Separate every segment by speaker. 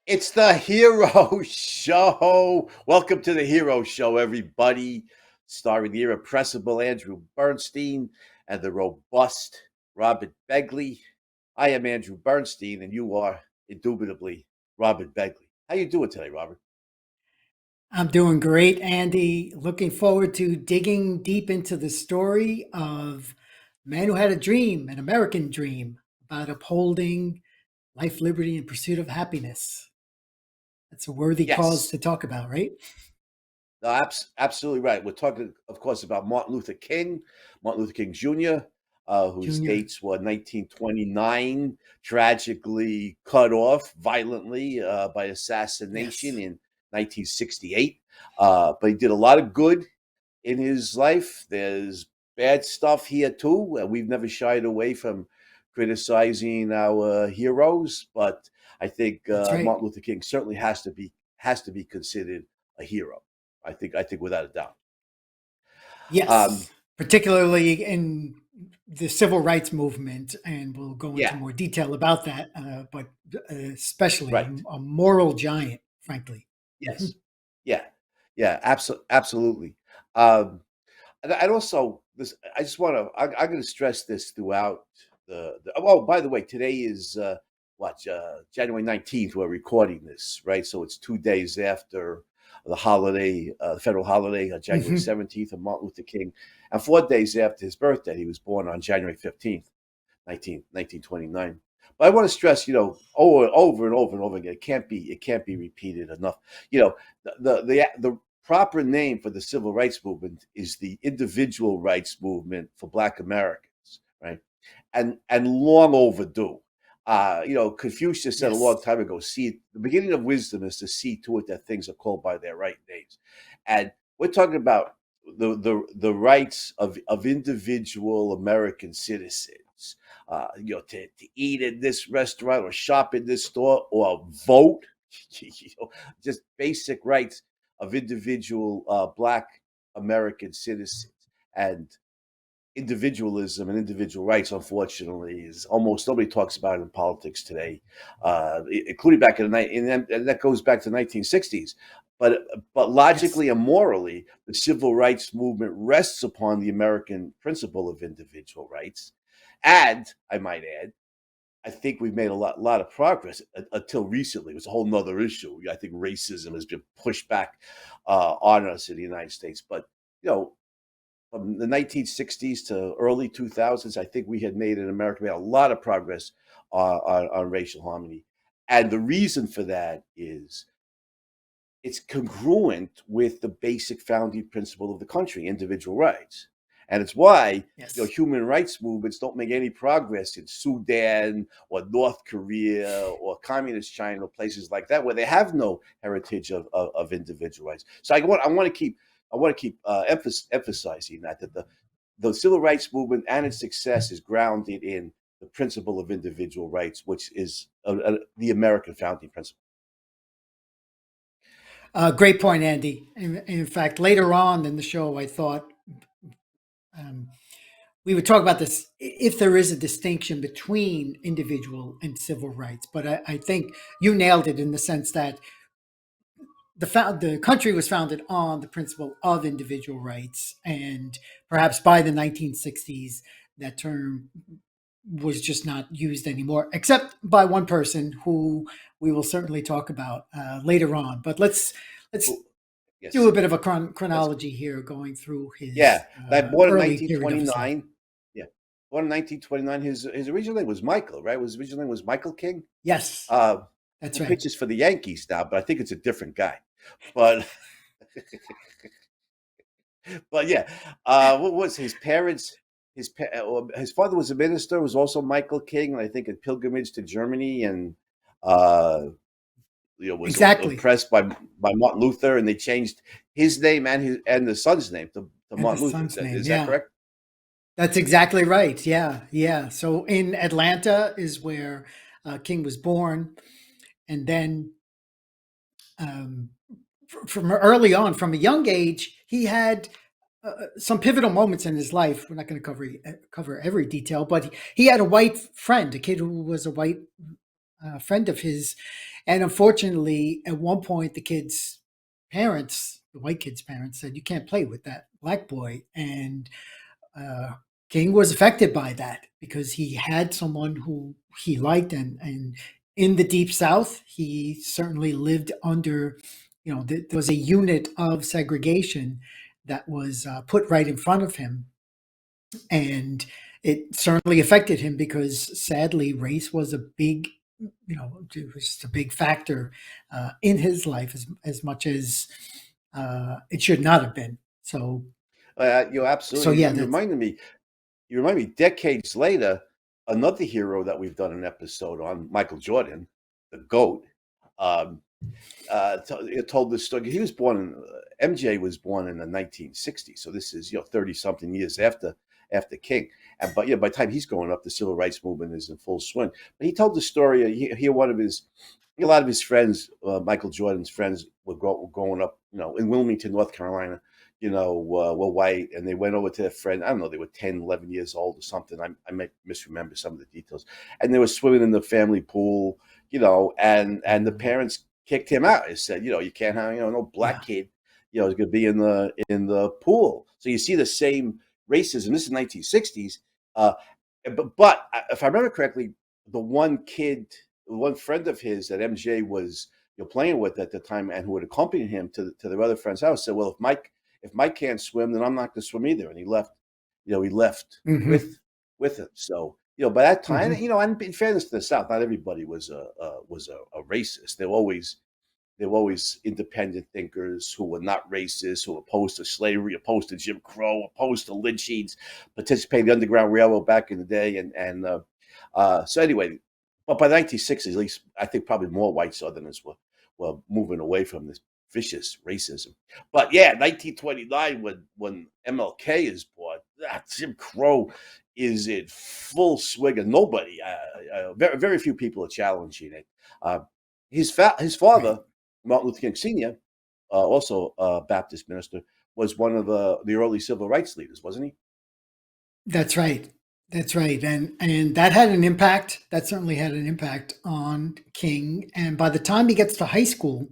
Speaker 1: It's the Hero Show. Welcome to the Hero Show, everybody. Starring the irrepressible Andrew Bernstein and the robust Robert Begley. I am Andrew Bernstein, and you are indubitably Robert Begley. How you doing today, Robert?
Speaker 2: I'm doing great, Andy. Looking forward to digging deep into the story of a man who had a dream, an American dream, about upholding life, liberty, and pursuit of happiness. That's a worthy cause
Speaker 1: Yes,
Speaker 2: to talk about, right?
Speaker 1: no, absolutely right. We're talking, of course, about Martin Luther King Jr., whose
Speaker 2: Junior.
Speaker 1: dates were 1929, tragically cut off violently by assassination
Speaker 2: Yes,
Speaker 1: in 1968. But he did a lot of good in his life. There's bad stuff here too, and we've never shied away from criticizing our heroes. But I think
Speaker 2: that's right.
Speaker 1: Martin Luther King certainly has to be considered a hero. I think without a doubt. Um,
Speaker 2: Yes, particularly in the civil rights movement, and we'll go into
Speaker 1: yeah,
Speaker 2: more detail about that, but especially
Speaker 1: right.
Speaker 2: a moral giant, frankly. Mhm.
Speaker 1: Yes, yeah, yeah, absolutely. Um, and also this, I just want to. I'm going to stress this throughout the. Oh, by the way, today is January 19th. We're recording this, right? So it's 2 days after the holiday, the federal holiday, January
Speaker 2: Mhm.
Speaker 1: 17th, of Martin Luther King, and 4 days after his birthday. He was born on January 15th. 1929. But I want to stress, over and over and over again, it can't be repeated enough. You know, the proper name for the civil rights movement is the individual rights movement for Black Americans, right? And long overdue. Confucius said a long
Speaker 2: Yes.
Speaker 1: time ago, see, the beginning of wisdom is to see to it that things are called by their right names. And we're talking about the rights of individual American citizens, to eat in this restaurant or shop in this store or vote, just basic rights of individual Black American citizens. And individualism and individual rights, unfortunately, is almost nobody talks about it in politics today, including back in the night, and that goes back to the 1960s. But
Speaker 2: Yes.
Speaker 1: logically and morally, the civil rights movement rests upon the American principle of individual rights, and I might add, I think we've made a lot of progress until recently. It was a whole nother issue. I think racism has been pushed back on us in the United States, but you know from the 1960s to early 2000s, I think we had made in America, we had a lot of progress on racial harmony. And the reason for that is it's congruent with the basic founding principle of the country, individual rights. And it's why
Speaker 2: Yes.
Speaker 1: human rights movements don't make any progress in Sudan or North Korea or communist China or places like that, where they have no heritage of individual rights. So I want to keep emphasizing that the civil rights movement and its success is grounded in the principle of individual rights, which is the American founding principle.
Speaker 2: Great point, Andy. In fact, later on in the show, I thought um, we would talk about this if there is a distinction between individual and civil rights. But I think you nailed it in the sense that the country was founded on the principle of individual rights, and perhaps by the 1960s, that term was just not used anymore, except by one person who we will certainly talk about later on. But let's
Speaker 1: Well,
Speaker 2: do
Speaker 1: yes.
Speaker 2: a bit of a
Speaker 1: Let's
Speaker 2: chronology here, going through his
Speaker 1: Yeah, that born in
Speaker 2: early period of his life.
Speaker 1: 1929. Yeah, born in 1929. His original name was Michael, right? His original name was Michael King.
Speaker 2: Yes,
Speaker 1: Uh,
Speaker 2: that's
Speaker 1: who
Speaker 2: right.
Speaker 1: pitches for the Yankees now, but I think it's a different guy. But but yeah, what was his parents? His father was a minister, was also Michael King, and I think a pilgrimage to Germany, and uh, was
Speaker 2: Exactly.
Speaker 1: impressed by Martin Luther, and they changed his name and the son's name to
Speaker 2: And the
Speaker 1: Martin Luther.
Speaker 2: son's name.
Speaker 1: Is that
Speaker 2: Yeah,
Speaker 1: correct?
Speaker 2: that's exactly right. Yeah, yeah. So in Atlanta is where King was born, and then um, from early on, from a young age, he had some pivotal moments in his life. We're not going to cover every detail, but he had a white friend, a kid who was a white friend of his, And unfortunately, at one point, the kid's parents, the white kid's parents, said, "You can't play with that black boy." And uh, King was affected by that because he had someone who he liked, and in the Deep South, he certainly lived under, there was a unit of segregation that was put right in front of him, and it certainly affected him because sadly, race was a big, it was a big factor in his life as much as it should not have been. So
Speaker 1: Absolutely.
Speaker 2: yeah,
Speaker 1: You
Speaker 2: that's
Speaker 1: reminded me. You remind me. Decades later, another hero that we've done an episode on, Michael Jordan, the goat. Um, it told this story. He was born in MJ was born in the 1960s, so this is 30 something years after King. And but by the time he's growing up, the civil rights movement is in full swing. But he told the story. One of his a lot of his friends, Michael Jordan's friends, were growing up, in Wilmington, North Carolina. Were white, and they went over to their friend. I don't know, they were 10, 11 years old or something. I might misremember some of the details. And they were swimming in the family pool, and the parents kicked him out. He said, you can't have, no black
Speaker 2: yeah.
Speaker 1: kid, is going to be in the pool. So you see the same racism. This is 1960s. Uh, but if I remember correctly, the one friend of his that MJ was playing with at the time, and who would accompany him to their other friend's house, said, "Well, if Mike can't swim, then I'm not going to swim either." And he left. He left
Speaker 2: Hmm.
Speaker 1: with it. So by that time,
Speaker 2: Hmm.
Speaker 1: and in fairness to the South, not everybody was a racist. They were always independent thinkers who were not racist, who were opposed to slavery, opposed to Jim Crow, opposed to lynchings, participated in the Underground Railroad back in the day, so anyway. But by the 1960s, at least I think probably more white Southerners were moving away from this vicious racism. But yeah, 1929, when MLK is born, Jim Crow is in full swing, and nobody, very very few people are challenging it. Uh, his
Speaker 2: Right.
Speaker 1: father, Martin Luther King Sr., also a Baptist minister, was one of the early civil rights leaders, wasn't he?
Speaker 2: That's right. That's right. And that had an impact. That certainly had an impact on King. And by the time he gets to high school,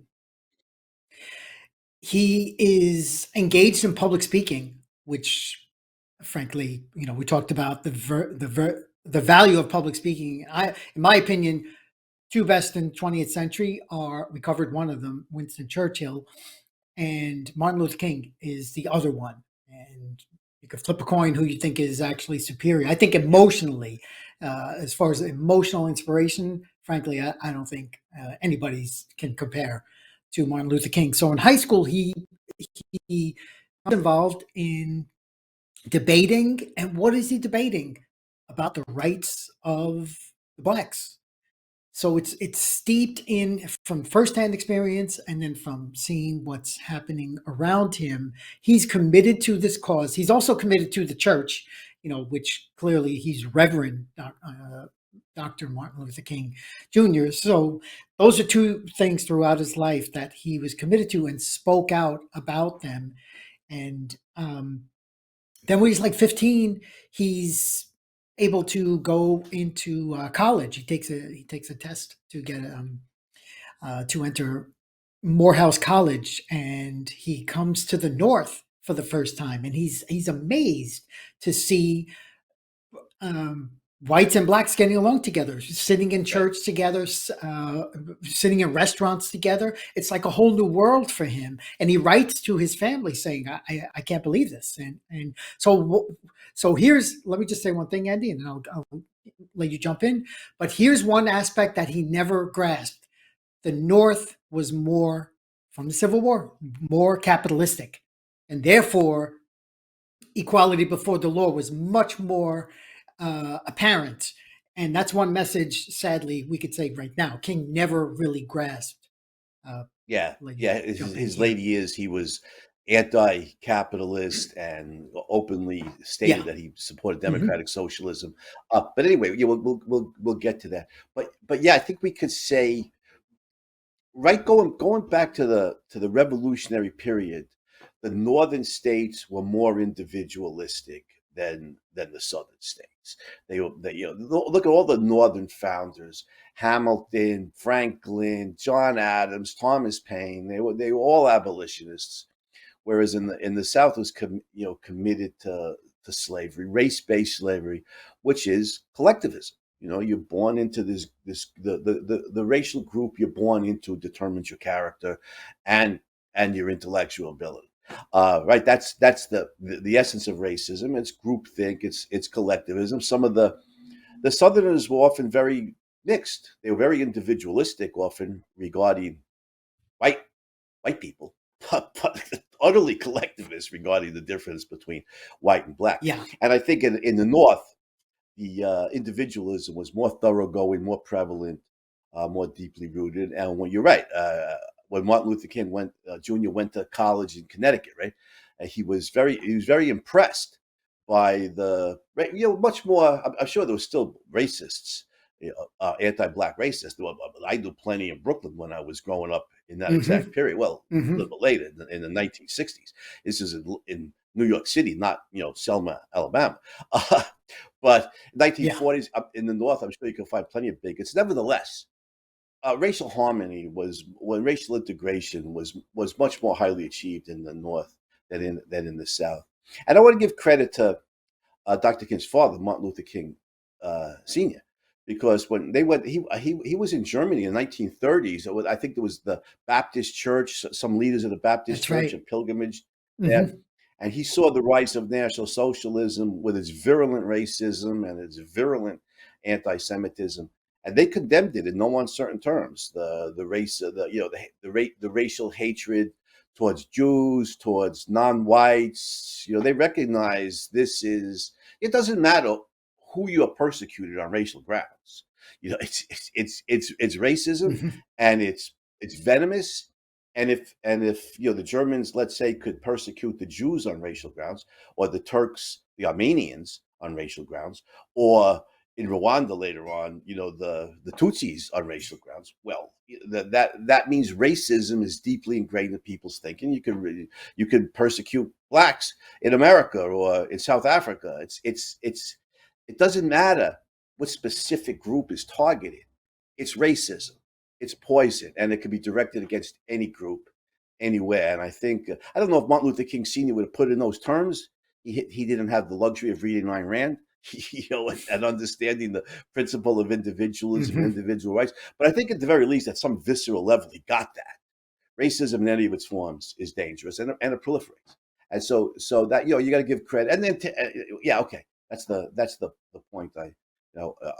Speaker 2: he is engaged in public speaking, which frankly, we talked about the value of public speaking. In my opinion, two best in 20th century are, we covered one of them, Winston Churchill, and Martin Luther King is the other one. And you could flip a coin who you think is actually superior. I think
Speaker 1: Yeah,
Speaker 2: emotionally, as far as emotional inspiration, frankly, I don't think anybody's can compare to Martin Luther King. So in high school, he was involved in debating, and what is he debating about? The rights of the blacks. So it's steeped in from firsthand experience and then from seeing what's happening around him. He's committed to this cause. He's also committed to the church, which clearly he's Reverend Dr. Martin Luther King Jr. So those are two things throughout his life that he was committed to and spoke out about them. And then when he's like 15, he's able to go into college. He takes a test to get to enter Morehouse College, and he comes to the North for the first time, and he's amazed to see um, whites and blacks getting along together, sitting in
Speaker 1: right.
Speaker 2: church together, sitting in restaurants together. It's like a whole new world for him. And he writes to his family saying, "I can't believe this." And so here's, let me just say one thing, Andy, and then I'll let you jump in. But here's one aspect that he never grasped: the North was more, from the Civil War, more capitalistic, and therefore equality before the law was much more apparent. And that's one message, sadly, we could say right now, King never really grasped. Uh,
Speaker 1: Yeah,
Speaker 2: let you
Speaker 1: yeah. His,
Speaker 2: jump in
Speaker 1: his
Speaker 2: here.
Speaker 1: later years, he was anti-capitalist and openly
Speaker 2: Yeah.
Speaker 1: stated that he supported
Speaker 2: Hmm.
Speaker 1: democratic socialism. But anyway, yeah, we'll get to that. But yeah, I think we could say, right, going back to the revolutionary period, the northern states were more individualistic. than the southern states. They look at all the northern founders: Hamilton, Franklin, John Adams, Thomas Paine. They were all abolitionists, whereas in the South was committed to slavery, race based slavery, which is collectivism. You're born into this the racial group you're born into determines your character, and your intellectual ability. Right. That's the essence of racism. It's groupthink. It's collectivism. Some of the Southerners were often very mixed. They were very individualistic, often regarding white white people, but utterly collectivist regarding the difference between white and black.
Speaker 2: Yeah.
Speaker 1: And I think in the North, the individualism was more thoroughgoing, more prevalent, more deeply rooted. And when you're right, when Martin Luther King Jr. went to college in Connecticut, right, he was very impressed by much more. I'm sure there was still racists, anti-black racists. Well, I knew plenty in Brooklyn when I was growing up in that
Speaker 2: Hmm.
Speaker 1: exact period. Well, a
Speaker 2: Hmm.
Speaker 1: little bit later in the 1960s. This is in New York City, not Selma, Alabama. But
Speaker 2: Yeah.
Speaker 1: 1940s up in the North, I'm sure you can find plenty of bigots. Nevertheless, racial harmony when racial integration was much more highly achieved in the North than in the South. And I want to give credit to Dr. King's father, Martin Luther King Sr., because when they went, he was in Germany in the 1930s. I think there was the Baptist Church, some leaders of the Baptist
Speaker 2: That's
Speaker 1: Church, a
Speaker 2: right.
Speaker 1: pilgrimage there,
Speaker 2: Hmm.
Speaker 1: and he saw the rise of National Socialism with its virulent racism and its virulent anti-Semitism, and they condemned it in no uncertain terms. The race, the racial hatred towards Jews, towards non-whites. They recognize this is. It doesn't matter who you are persecuted on racial grounds. It's racism,
Speaker 2: Hmm.
Speaker 1: and it's venomous. And if the Germans, let's say, could persecute the Jews on racial grounds, or the Turks, the Armenians on racial grounds, or in Rwanda later on, the Tutsis on racial grounds. Well, that means racism is deeply ingrained in people's thinking. You could persecute blacks in America or in South Africa. It doesn't matter what specific group is targeted. It's racism. It's poison, and it can be directed against any group, anywhere. And I think I don't know if Martin Luther King Sr. would have put it in those terms. He didn't have the luxury of reading Ayn Rand, and understanding the principle of individualism and
Speaker 2: Hmm.
Speaker 1: individual rights. But I think at the very least, at some visceral level, he got that racism in any of its forms is dangerous, and it proliferates. And so that you got to give credit. And then yeah, okay, that's the point I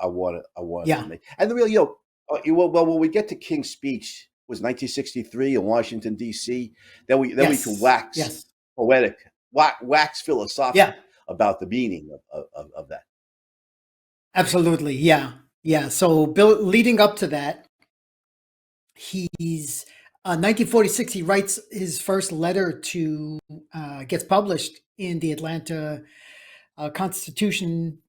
Speaker 1: wanted to
Speaker 2: Yeah.
Speaker 1: make. And the real well, when we get to King's speech, was 1963 in Washington D.C. Then we can
Speaker 2: Yes.
Speaker 1: wax
Speaker 2: Yes.
Speaker 1: poetic, wax
Speaker 2: Yeah.
Speaker 1: philosophical about the meaning of that.
Speaker 2: Absolutely. Yeah. Yeah. So, leading up to that, he's 1946. He writes his first letter to gets published in the Atlanta Constitution,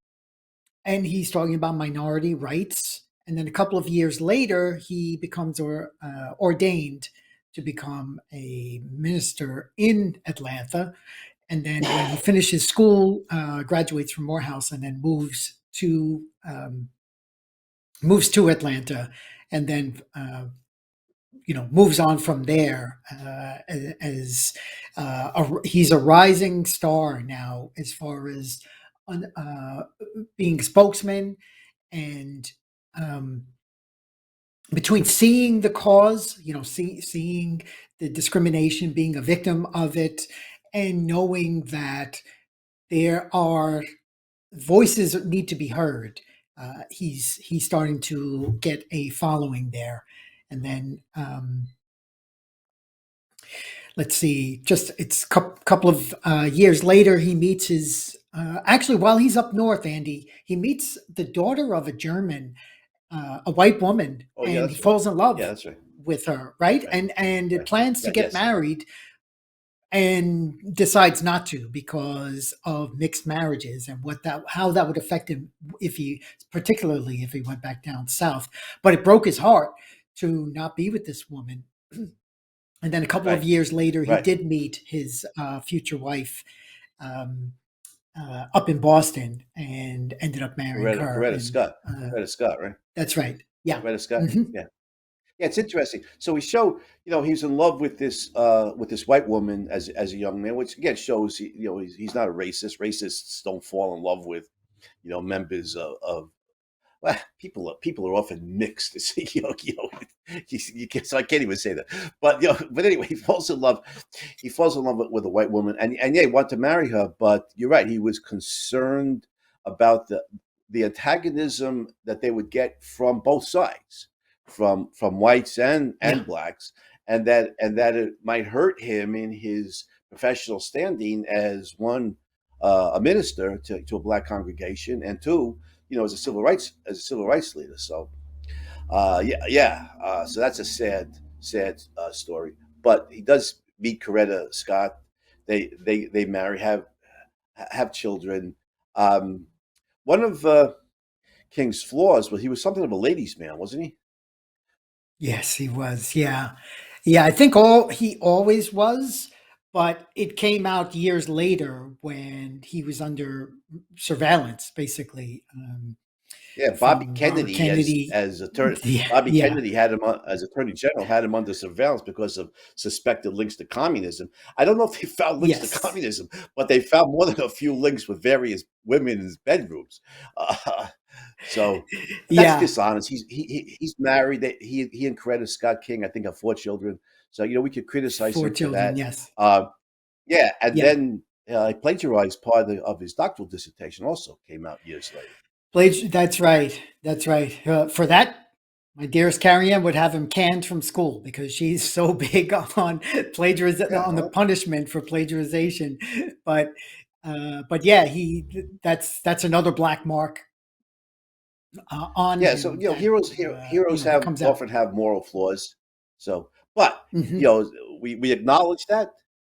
Speaker 2: and he's talking about minority rights. And then a couple of years later, he becomes ordained to become a minister in Atlanta. And then when he finishes school, graduates from Morehouse, and then moves to Atlanta, and then moves on from there as he's a rising star now as far as being spokesman, and um, between seeing the cause, seeing the discrimination, being a victim of it, and knowing that there are voices that need to be heard. He's starting to get a following there, and then let's see, just it's a couple of years later, he meets his. Actually, while he's up north, Andy, he meets the daughter of a German, a white woman,
Speaker 1: Oh yeah,
Speaker 2: and he
Speaker 1: that's right.
Speaker 2: falls in
Speaker 1: Yeah,
Speaker 2: love
Speaker 1: that's right.
Speaker 2: with her, right?
Speaker 1: Right.
Speaker 2: And it
Speaker 1: Right.
Speaker 2: plans to
Speaker 1: Right.
Speaker 2: get
Speaker 1: Yes.
Speaker 2: married, and decides not to because of mixed marriages and how that would affect him if he, particularly if he went back down south. But it broke his heart to not be with this woman. And then a couple of
Speaker 1: Right.
Speaker 2: years later, he
Speaker 1: Right.
Speaker 2: did meet his future wife, um, up in Boston and ended up marrying
Speaker 1: Coretta,
Speaker 2: her.
Speaker 1: Coretta
Speaker 2: And
Speaker 1: Scott, Coretta Scott, right?
Speaker 2: that's right. Yeah.
Speaker 1: Coretta Scott,
Speaker 2: Hmm.
Speaker 1: yeah. Yeah, it's interesting. So we show, he's in love with this white woman as a young man, which again shows he's not a racist. Racists don't fall in love with members of well, people are often mixed. It's, you can't, so I can't even say that. But but anyway, He falls in love with a white woman, and yeah, he wanted to marry her. But you're right, he was concerned about the antagonism that they would get from both sides, from whites and
Speaker 2: Yeah.
Speaker 1: blacks, and that it might hurt him in his professional standing as one a minister to a black congregation, and two, as a civil rights leader. So yeah, yeah. So that's a sad story. But he does meet Coretta Scott. They marry, have children. Um, One of King's flaws was he was something of a ladies' man, wasn't he?
Speaker 2: Yes, he was. Yeah. Yeah. I think all he always was, but it came out years later when he was under surveillance, basically,
Speaker 1: Yeah,
Speaker 2: from Robert Kennedy.
Speaker 1: as attorney.
Speaker 2: Yeah.
Speaker 1: Bobby
Speaker 2: Yeah.
Speaker 1: Kennedy had him as attorney general, had him under surveillance because of suspected links to communism. I don't know if they found links to
Speaker 2: Yes.
Speaker 1: communism, but they found more than a few links with various women's bedrooms. Uh, so, but that's
Speaker 2: Yeah.
Speaker 1: dishonest. He's married. He and Coretta Scott King, I think, have 4 children. So we could criticize
Speaker 2: Four
Speaker 1: him for
Speaker 2: children.
Speaker 1: that.
Speaker 2: Yes.
Speaker 1: Uh, yeah, and
Speaker 2: Yeah.
Speaker 1: then he plagiarized part of his doctoral dissertation. Also came out years later.
Speaker 2: That's right. That's right. For that, my dearest Carrie Ann would have him canned from school because she's so big on plagiarism,
Speaker 1: Yeah,
Speaker 2: on the
Speaker 1: well,
Speaker 2: punishment for plagiarization. But but yeah, that's another black mark on
Speaker 1: yeah, so
Speaker 2: him that
Speaker 1: heroes
Speaker 2: that
Speaker 1: have
Speaker 2: comes out.
Speaker 1: often have moral flaws. So, but
Speaker 2: Hmm.
Speaker 1: you know, we acknowledge that,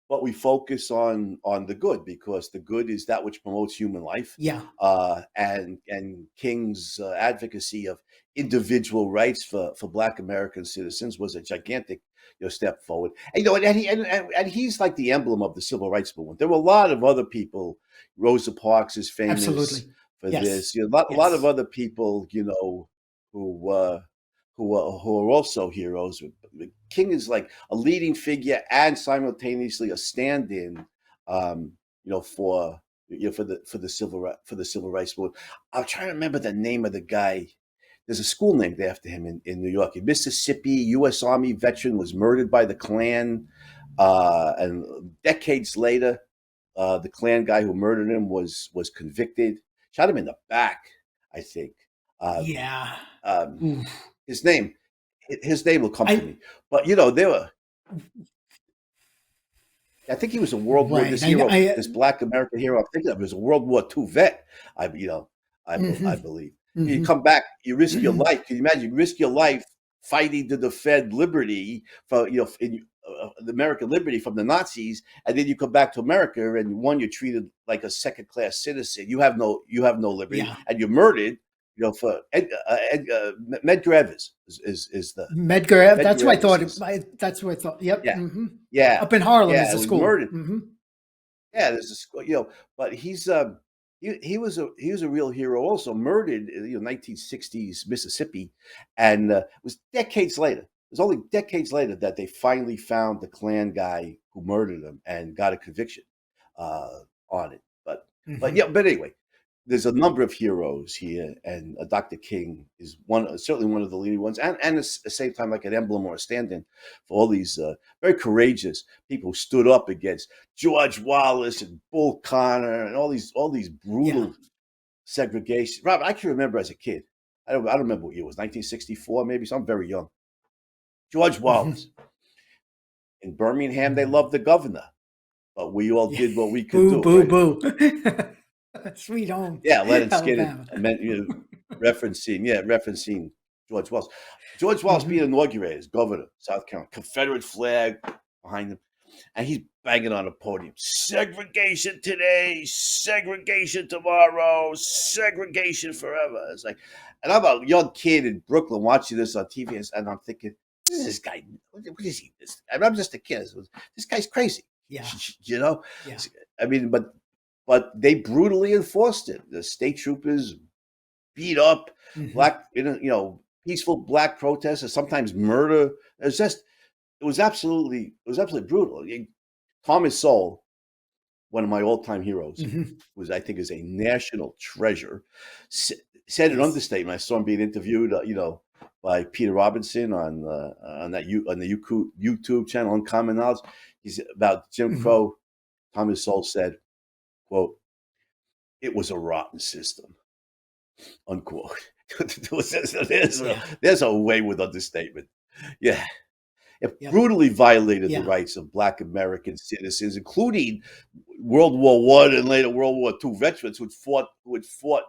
Speaker 1: but we focus on the good because the good is that which promotes human life.
Speaker 2: Yeah,
Speaker 1: And King's advocacy of individual rights for Black American citizens was a gigantic step forward. And and he's like the emblem of the civil rights movement. There were a lot of other people. Rosa Parks is famous
Speaker 2: absolutely.
Speaker 1: for
Speaker 2: Yes,
Speaker 1: this. A lot of
Speaker 2: yes,
Speaker 1: other people, who who are also heroes. King is like a leading figure and simultaneously a stand-in, um, for for the civil rights movement. I'm trying to remember the name of the guy. There's a school named after him in New York. In Mississippi, U.S. Army veteran was murdered by the Klan, and decades later, the Klan guy who murdered him was convicted. Shot him in the back, I think. Um,
Speaker 2: yeah.
Speaker 1: um,
Speaker 2: Oof.
Speaker 1: his name, his name will come to
Speaker 2: I
Speaker 1: me. But there were. I think he was a World War.
Speaker 2: right.
Speaker 1: This hero,
Speaker 2: I
Speaker 1: this Black American hero, I'm thinking of, was a World War II vet. I
Speaker 2: hmm.
Speaker 1: believe. You
Speaker 2: Hmm.
Speaker 1: come back, you risk your life. Can you imagine? You risk your life fighting to defend liberty for the American liberty from the Nazis, and then you come back to America, and one, you're treated like a second class citizen. You have no liberty,
Speaker 2: Yeah.
Speaker 1: and you're murdered. For Medgar Evers is the
Speaker 2: Medgar. That's
Speaker 1: Medgar
Speaker 2: what I
Speaker 1: Evers
Speaker 2: thought.
Speaker 1: is
Speaker 2: That's what I thought. Yep.
Speaker 1: yeah
Speaker 2: Hmm.
Speaker 1: yeah
Speaker 2: Up in Harlem is
Speaker 1: yeah.
Speaker 2: the
Speaker 1: It was
Speaker 2: school.
Speaker 1: murdered.
Speaker 2: Hmm.
Speaker 1: Yeah, there's a school, but he was a real hero. Also murdered in 1960s Mississippi, and it was decades later. It was only decades later that they finally found the Klan guy who murdered him and got a conviction uh, on it. But
Speaker 2: Hmm.
Speaker 1: yeah, but anyway, there's a number of heroes here, and Dr. King is certainly one of the leading ones, and at the same time like an emblem or a stand-in for all these very courageous people who stood up against George Wallace and Bull Connor and all these
Speaker 2: Yeah.
Speaker 1: brutal segregation. Rob, I can remember as a kid. I don't remember what year it was, 1964 maybe. So I'm very young. George Wallace
Speaker 2: Hmm.
Speaker 1: in Birmingham, they loved the governor, but we all
Speaker 2: Yeah.
Speaker 1: did what we could
Speaker 2: Boo,
Speaker 1: do,
Speaker 2: boo,
Speaker 1: right?
Speaker 2: boo. Sweet home,
Speaker 1: Yeah, Leonard Skinner
Speaker 2: Alabama.
Speaker 1: referencing George Wallace. George Wallace being
Speaker 2: Hmm.
Speaker 1: inaugurated as governor of South Carolina, Confederate flag behind him, and he's banging on a podium. Segregation today, segregation tomorrow, segregation forever. It's like, and I'm a young kid in Brooklyn watching this on TV, and I'm thinking, this is this guy. What is he? And I'm just a kid. This guy's crazy.
Speaker 2: Yeah.
Speaker 1: You know,
Speaker 2: Yeah.
Speaker 1: I mean, but but they brutally enforced it. The state troopers beat up
Speaker 2: Hmm.
Speaker 1: black, peaceful black protesters, sometimes murder. It was absolutely brutal. Thomas Sowell, one of my all-time heroes,
Speaker 2: Hmm.
Speaker 1: was I think is a national treasure, said an
Speaker 2: Yes.
Speaker 1: understatement. I saw him being interviewed, by Peter Robinson on the YouTube channel Uncommon Knowledge. He's about Jim
Speaker 2: Hmm.
Speaker 1: Crow. Thomas Sowell said, "quote It was a rotten system." Unquote. there's a
Speaker 2: Yeah.
Speaker 1: there's a way with understatement. Yeah, it
Speaker 2: Yep.
Speaker 1: brutally violated the
Speaker 2: Yeah.
Speaker 1: rights of Black American citizens, including World War I and later World War II veterans who had fought,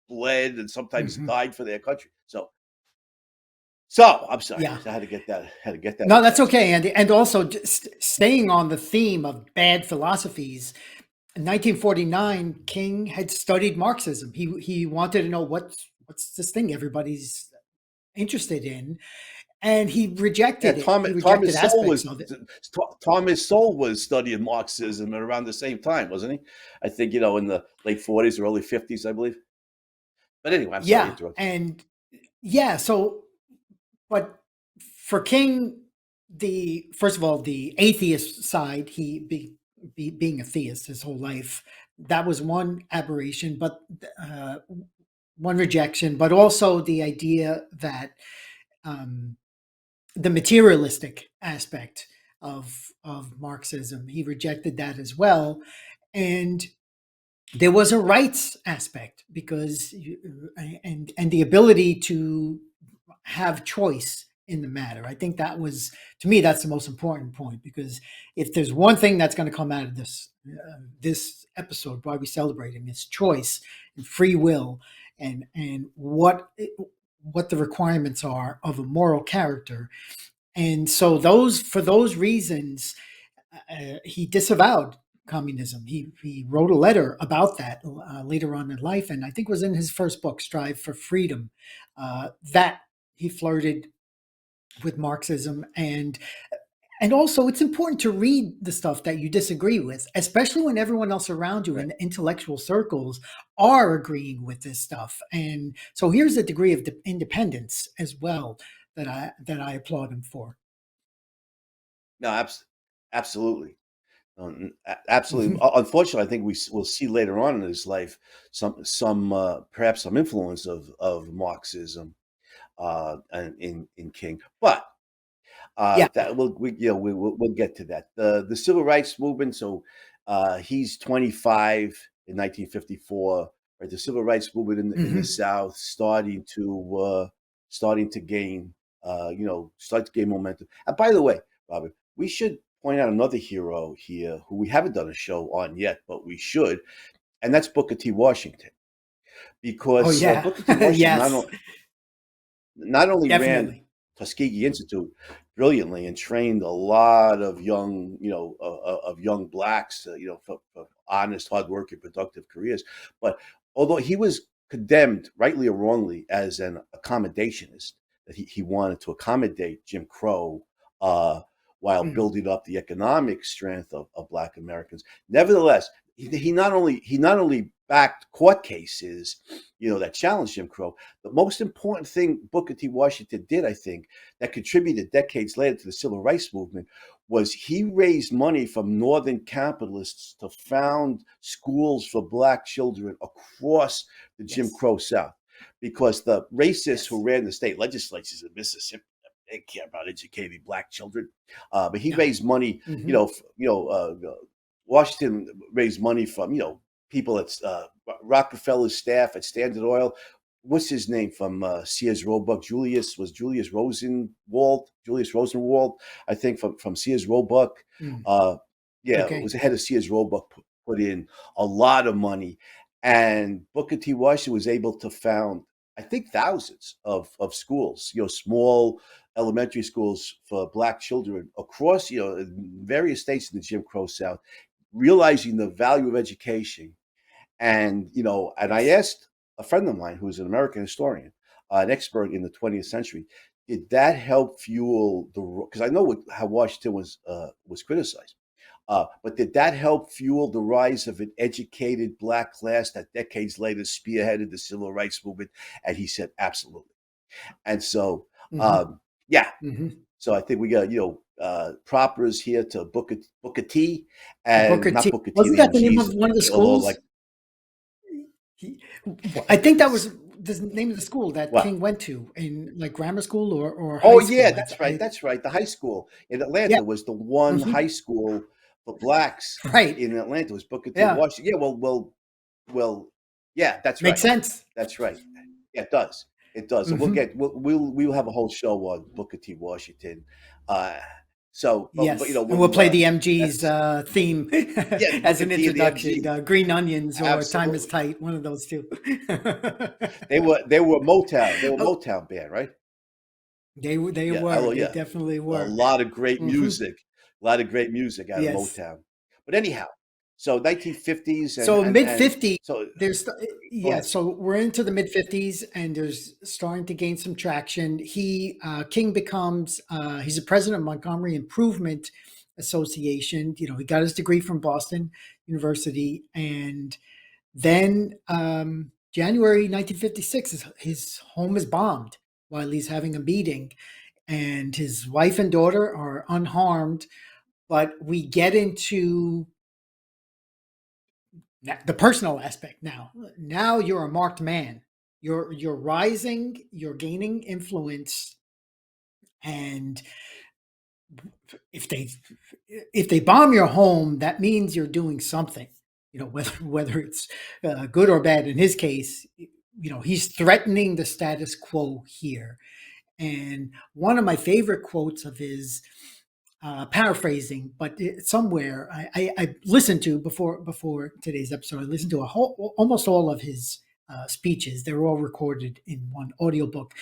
Speaker 1: bled, and sometimes
Speaker 2: Hmm.
Speaker 1: died for their country. So I'm sorry.
Speaker 2: Yeah.
Speaker 1: So I had to get that
Speaker 2: No, that's
Speaker 1: across.
Speaker 2: okay, Andy. And also, just staying on the theme of bad philosophies, in 1949, King had studied Marxism. He wanted to know what's this thing everybody's interested in, and he
Speaker 1: Yeah,
Speaker 2: rejected it. He
Speaker 1: Thomas
Speaker 2: rejected
Speaker 1: Thomas Sowell
Speaker 2: aspects
Speaker 1: was
Speaker 2: of it.
Speaker 1: Thomas Sowell was studying Marxism at around the same time, wasn't he? I think in the late 40s or early 50s, I believe. But anyway, I'm sorry, I
Speaker 2: Yeah,
Speaker 1: interrupted you.
Speaker 2: and yeah. So, but for King, the first of all, the atheist side, being a theist his whole life, that was one aberration, but uh, one rejection, but also the idea that um, the materialistic aspect of Marxism, he rejected that as well, and there was a rights aspect because and the ability to have choice in the matter. I think that was, to me, that's the most important point, because if there's one thing that's going to come out of this episode, why we celebrate him, is choice and free will, and what the requirements are of a moral character. And so those for those reasons, he disavowed communism. He wrote a letter about that later on in life, and I think it was in his first book, Strive for Freedom, that he flirted with Marxism. And also, it's important to read the stuff that you disagree with, especially when everyone else around you
Speaker 1: Right.
Speaker 2: in intellectual circles are agreeing with this stuff. And so here's a degree of independence as well that I applaud him for.
Speaker 1: No, absolutely. Absolutely.
Speaker 2: Mhm.
Speaker 1: Unfortunately, I think will see later on in his life perhaps some influence of Marxism in King. But
Speaker 2: Yeah.
Speaker 1: that we'll get to that. The civil rights movement. So he's 25 in 1954. Right, the civil rights movement in the
Speaker 2: Hmm.
Speaker 1: South start to gain momentum. And by the way, Robert, we should point out another hero here who we haven't done a show on yet, but we should, and that's Booker T. Washington,
Speaker 2: Oh
Speaker 1: because
Speaker 2: yeah.
Speaker 1: Booker T. Washington
Speaker 2: Yes,
Speaker 1: not only ran
Speaker 2: definitely.
Speaker 1: Tuskegee Institute brilliantly and trained a lot of young blacks, for honest, hardworking, productive careers, but although he was condemned, rightly or wrongly, as an accommodationist, that he wanted to accommodate Jim Crow, uh, while
Speaker 2: Mm.
Speaker 1: building up the economic strength of Black Americans. Nevertheless, he not only backed court cases, that challenged Jim Crow. The most important thing Booker T. Washington did, I think, that contributed decades later to the civil rights movement was he raised money from Northern capitalists to found schools for black children across the Jim
Speaker 2: Yes,
Speaker 1: Crow South, because the racists who
Speaker 2: yes.
Speaker 1: ran the state legislatures in Mississippi, they care about educating black children. But he
Speaker 2: Yeah.
Speaker 1: raised money,
Speaker 2: Hmm.
Speaker 1: Washington raised money from, people at Rockefeller's staff at Standard Oil. What's his name from Sears Roebuck? Julius Rosenwald, I think, from Sears Roebuck.
Speaker 2: Mm.
Speaker 1: Uh, yeah, it
Speaker 2: Okay.
Speaker 1: was the head of Sears Roebuck, put in a lot of money, and Booker T. Washington was able to found, I think, thousands of schools, small elementary schools for black children across, various states in the Jim Crow South, realizing the value of education. And I
Speaker 2: Yes.
Speaker 1: asked a friend of mine who's an American historian, an expert in the 20th century, did that help fuel the? Because I know how Washington was criticized. But did that help fuel the rise of an educated black class that decades later spearheaded the civil rights movement? And he said, absolutely. And so,
Speaker 2: Hmm.
Speaker 1: yeah.
Speaker 2: Hmm.
Speaker 1: So I think we got propers here to Booker T, and
Speaker 2: Booker
Speaker 1: not
Speaker 2: T.
Speaker 1: Booker T
Speaker 2: Wasn't
Speaker 1: named
Speaker 2: that the name of
Speaker 1: Jesus,
Speaker 2: one of the
Speaker 1: although like
Speaker 2: schools? He, I think that was the name of the school that
Speaker 1: what?
Speaker 2: King went to in like grammar school or high
Speaker 1: Oh yeah,
Speaker 2: school.
Speaker 1: that's right. That's right. The high school in
Speaker 2: Yeah.
Speaker 1: Atlanta was the one
Speaker 2: Hmm.
Speaker 1: high school for blacks
Speaker 2: Right.
Speaker 1: in Atlanta. Was Booker T.
Speaker 2: Yeah.
Speaker 1: Washington? Yeah. Well. Yeah, that's
Speaker 2: Makes
Speaker 1: right.
Speaker 2: sense.
Speaker 1: That's right. Yeah, it does. It does. And
Speaker 2: Hmm.
Speaker 1: we'll have a whole show on Booker T. Washington. Uh, so, but
Speaker 2: Yes. And we'll
Speaker 1: we'll
Speaker 2: play the MG's
Speaker 1: that's
Speaker 2: theme
Speaker 1: yeah, the
Speaker 2: as
Speaker 1: Booker
Speaker 2: an
Speaker 1: T and the
Speaker 2: introduction.
Speaker 1: MG.
Speaker 2: Green Onions or Time is
Speaker 1: Absolutely.
Speaker 2: Tight, one of those two.
Speaker 1: They were Motown. They were
Speaker 2: Oh,
Speaker 1: Motown band, right?
Speaker 2: they
Speaker 1: Yeah,
Speaker 2: were.
Speaker 1: oh
Speaker 2: They
Speaker 1: yeah.
Speaker 2: definitely
Speaker 1: A
Speaker 2: were.
Speaker 1: lot of great
Speaker 2: Hmm.
Speaker 1: music. A lot of great music out of
Speaker 2: Yes.
Speaker 1: Motown. But anyhow, so 1950s
Speaker 2: So mid
Speaker 1: and
Speaker 2: 50s,
Speaker 1: so
Speaker 2: there's
Speaker 1: go
Speaker 2: yeah.
Speaker 1: ahead.
Speaker 2: So we're into the mid 50s, and there's starting to gain some traction. King becomes he's a president of Montgomery Improvement Association. He got his degree from Boston University, and then January 1956, his home is bombed while he's having a meeting, and his wife and daughter are unharmed. But we get into the personal aspect now. Now you're a marked man. You're rising. You're gaining influence, and if they if they bomb your home, that means you're doing something. Whether it's good or bad. In his case, he's threatening the status quo here. And one of my favorite quotes of his, paraphrasing, but somewhere I listened to before today's episode. I listened to almost all of his speeches. They're all recorded in one audiobook,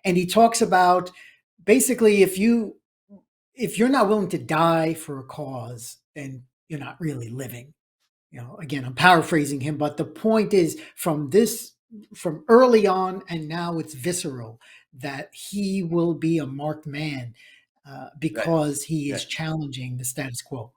Speaker 2: and he talks about basically if you're not willing to die for a cause, then you're not really living. Again, I'm paraphrasing him, but the point is from early on, and now it's visceral that he will be a marked man
Speaker 1: Right.
Speaker 2: because he
Speaker 1: Yeah.
Speaker 2: is challenging the status quo.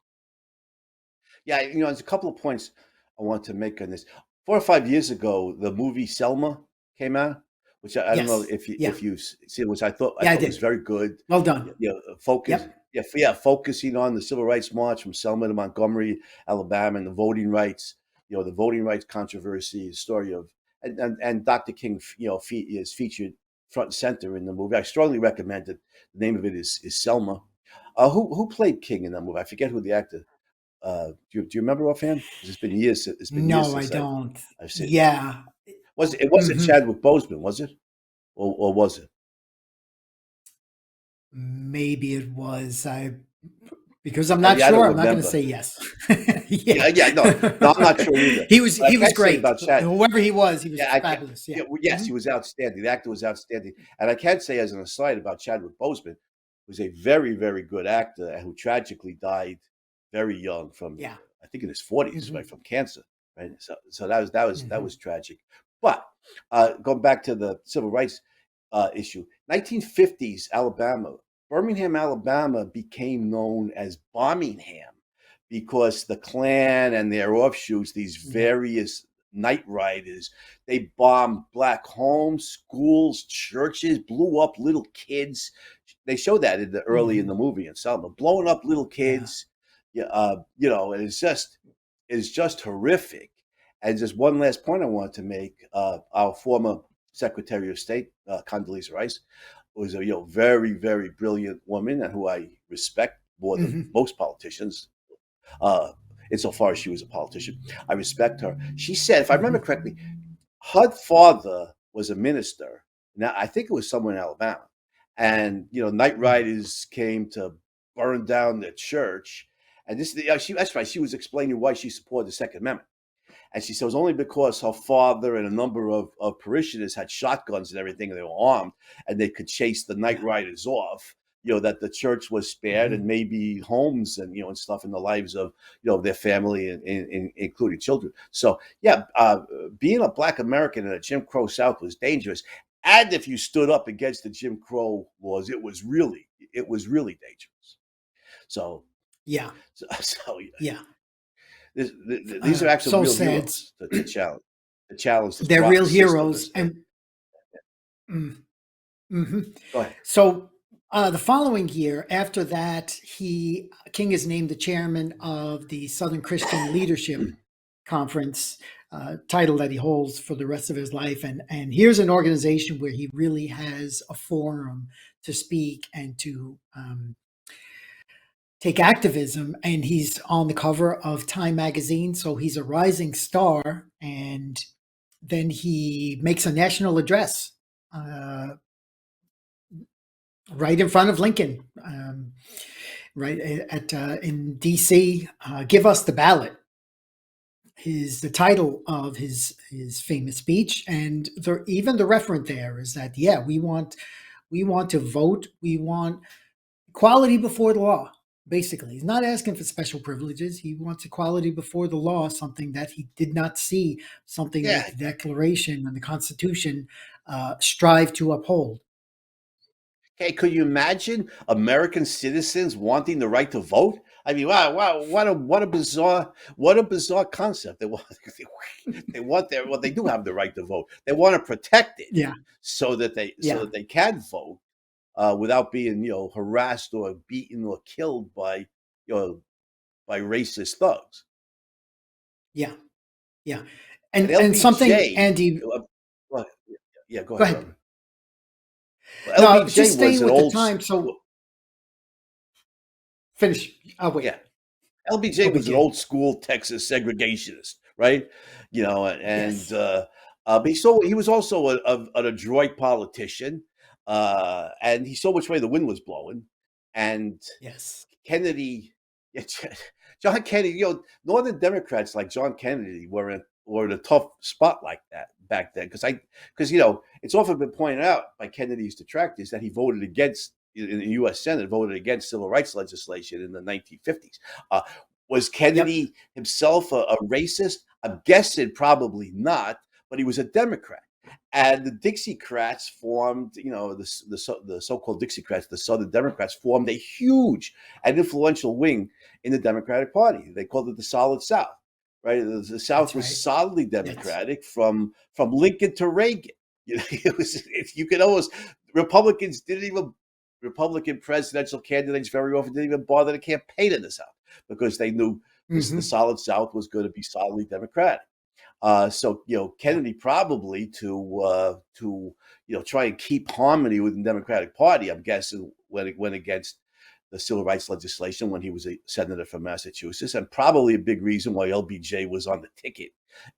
Speaker 1: Yeah, there's a couple of points I want to make on this. 4 or 5 years ago, the movie Selma came out, which I don't know
Speaker 2: Yes.
Speaker 1: if
Speaker 2: Yeah.
Speaker 1: you see, which I
Speaker 2: Yeah, I
Speaker 1: thought was
Speaker 2: did.
Speaker 1: very good.
Speaker 2: Well done.
Speaker 1: Focus,
Speaker 2: Yep.
Speaker 1: focusing on the civil rights march from Selma to Montgomery, Alabama, and the voting rights. The voting rights controversy, the story of and Dr. King, is featured front and center in the movie. I strongly recommend it. The name of it is Selma. Who played King in that movie? I forget who the actor. Do you remember offhand? Because it's been years. It's been years
Speaker 2: No, I
Speaker 1: since
Speaker 2: don't.
Speaker 1: I've seen it.
Speaker 2: Yeah.
Speaker 1: It wasn't
Speaker 2: Hmm.
Speaker 1: Chadwick Boseman, was it? Or was it?
Speaker 2: Maybe it was. I Because I'm not
Speaker 1: Yeah, I
Speaker 2: sure.
Speaker 1: don't
Speaker 2: I'm not going to
Speaker 1: remember.
Speaker 2: say yes.
Speaker 1: Yeah,
Speaker 2: Yeah.
Speaker 1: yeah, no, I'm not sure either.
Speaker 2: he was
Speaker 1: But I
Speaker 2: he was
Speaker 1: can say
Speaker 2: great.
Speaker 1: about Chad,
Speaker 2: Whoever he was, he was
Speaker 1: yeah, I can.
Speaker 2: fabulous.
Speaker 1: Yeah,
Speaker 2: Yeah.
Speaker 1: well, yes,
Speaker 2: Hmm.
Speaker 1: he was outstanding. The actor was outstanding, and I can say as an aside about Chadwick Boseman, was a very, very good actor who tragically died very young from,
Speaker 2: Yeah.
Speaker 1: I think in his 40s,
Speaker 2: Hmm.
Speaker 1: right, from cancer, right. So that was
Speaker 2: Hmm.
Speaker 1: tragic. But going back to the civil rights issue, 1950s Alabama, Birmingham, Alabama became known as Bombingham because the Klan and their offshoots, these
Speaker 2: Hmm.
Speaker 1: various night riders, they bombed black homes, schools, churches, blew up little kids. They show that early in
Speaker 2: Hmm.
Speaker 1: the movie in Selma, blowing up little
Speaker 2: Yeah.
Speaker 1: kids. Yeah, and it's just horrific. And just one last point I want to make: our former Secretary of State, Condoleezza Rice, was a very, very brilliant woman and who I respect more than
Speaker 2: Hmm.
Speaker 1: most politicians. Uh, Insofar as she was a politician, I respect her. She said, if I remember
Speaker 2: Hmm.
Speaker 1: correctly, her father was a minister. Now I think it was somewhere in Alabama, and night riders came to burn down the church. And that's right. She was explaining why she supported the Second Amendment. And she said it was only because her father and a number of parishioners had shotguns and everything, and they were armed, and they could chase the night
Speaker 2: Yeah.
Speaker 1: riders off. That the church was spared, and
Speaker 2: Hmm.
Speaker 1: maybe homes and stuff in the lives of their family and including children. So yeah, being a Black American in a Jim Crow South was dangerous. And if you stood up against the Jim Crow laws, it was really dangerous. So
Speaker 2: Yeah.
Speaker 1: So
Speaker 2: Yeah.
Speaker 1: these are actual
Speaker 2: So
Speaker 1: real
Speaker 2: sad.
Speaker 1: heroes to challenge this
Speaker 2: They're
Speaker 1: rotten
Speaker 2: real
Speaker 1: system.
Speaker 2: heroes. And mm, mhm.
Speaker 1: Go ahead.
Speaker 2: So the following year, after that, King is named the chairman of the Southern Christian Leadership Conference, title that he holds for the rest of his life. And here's an organization where he really has a forum to speak and to take activism. And he's on the cover of Time magazine, so he's a rising star. And then he makes a national address. Right in front of Lincoln, right at in D.C. Give us the ballot is the title of his famous speech, and even the referent there is that we want to vote, we want equality before the law. Basically, he's not asking for special privileges. He wants equality before the law, something that he did not see, something that
Speaker 1: Yeah.
Speaker 2: the Declaration and the Constitution strive to uphold.
Speaker 1: Okay, could you imagine American citizens wanting the right to vote? I mean, wow, what a bizarre concept. They want, they want their, well, they do have the right to vote. They want to protect it
Speaker 2: Yeah,
Speaker 1: so
Speaker 2: yeah,
Speaker 1: that they can vote without being, harassed or beaten or killed by racist thugs.
Speaker 2: yeah, yeah.
Speaker 1: And
Speaker 2: And something,
Speaker 1: LBJ,
Speaker 2: Andy,
Speaker 1: well, yeah, go
Speaker 2: go
Speaker 1: ahead,
Speaker 2: ahead.
Speaker 1: Robert. Well,
Speaker 2: No,
Speaker 1: LBJ
Speaker 2: just
Speaker 1: was
Speaker 2: staying
Speaker 1: an
Speaker 2: with the
Speaker 1: old,
Speaker 2: time. So finish. I'll wait.
Speaker 1: yeah, LBJ was an
Speaker 2: LBJ.
Speaker 1: old school Texas segregationist, right? And
Speaker 2: Yes.
Speaker 1: but he was also an adroit politician, and he saw which way the wind was blowing. And
Speaker 2: Yes.
Speaker 1: Kennedy, John Kennedy, Northern Democrats like John Kennedy were in a tough spot like that back then because it's often been pointed out by Kennedy's detractors that he voted against in the U.S. Senate voted against civil rights legislation in the 1950s. Uh, was
Speaker 2: Yep.
Speaker 1: Kennedy himself a racist? I'm guessing probably not, but he was a Democrat. And the Dixiecrats formed, the so-called Dixiecrats, the Southern Democrats, formed a huge and influential wing in the Democratic Party. They called it the Solid South, right? The South
Speaker 2: That's
Speaker 1: was
Speaker 2: right.
Speaker 1: solidly
Speaker 2: That's
Speaker 1: Democratic from Lincoln to Reagan. You could almost Republicans didn't even Republican presidential candidates very often didn't even bother to campaign in the South because they knew the
Speaker 2: hmm
Speaker 1: Solid South was going to be solidly Democratic. So
Speaker 2: yeah.
Speaker 1: Kennedy probably to try and keep harmony with the Democratic Party. I'm guessing when it went against the civil rights legislation when he was a senator from Massachusetts, and probably a big reason why LBJ was on the ticket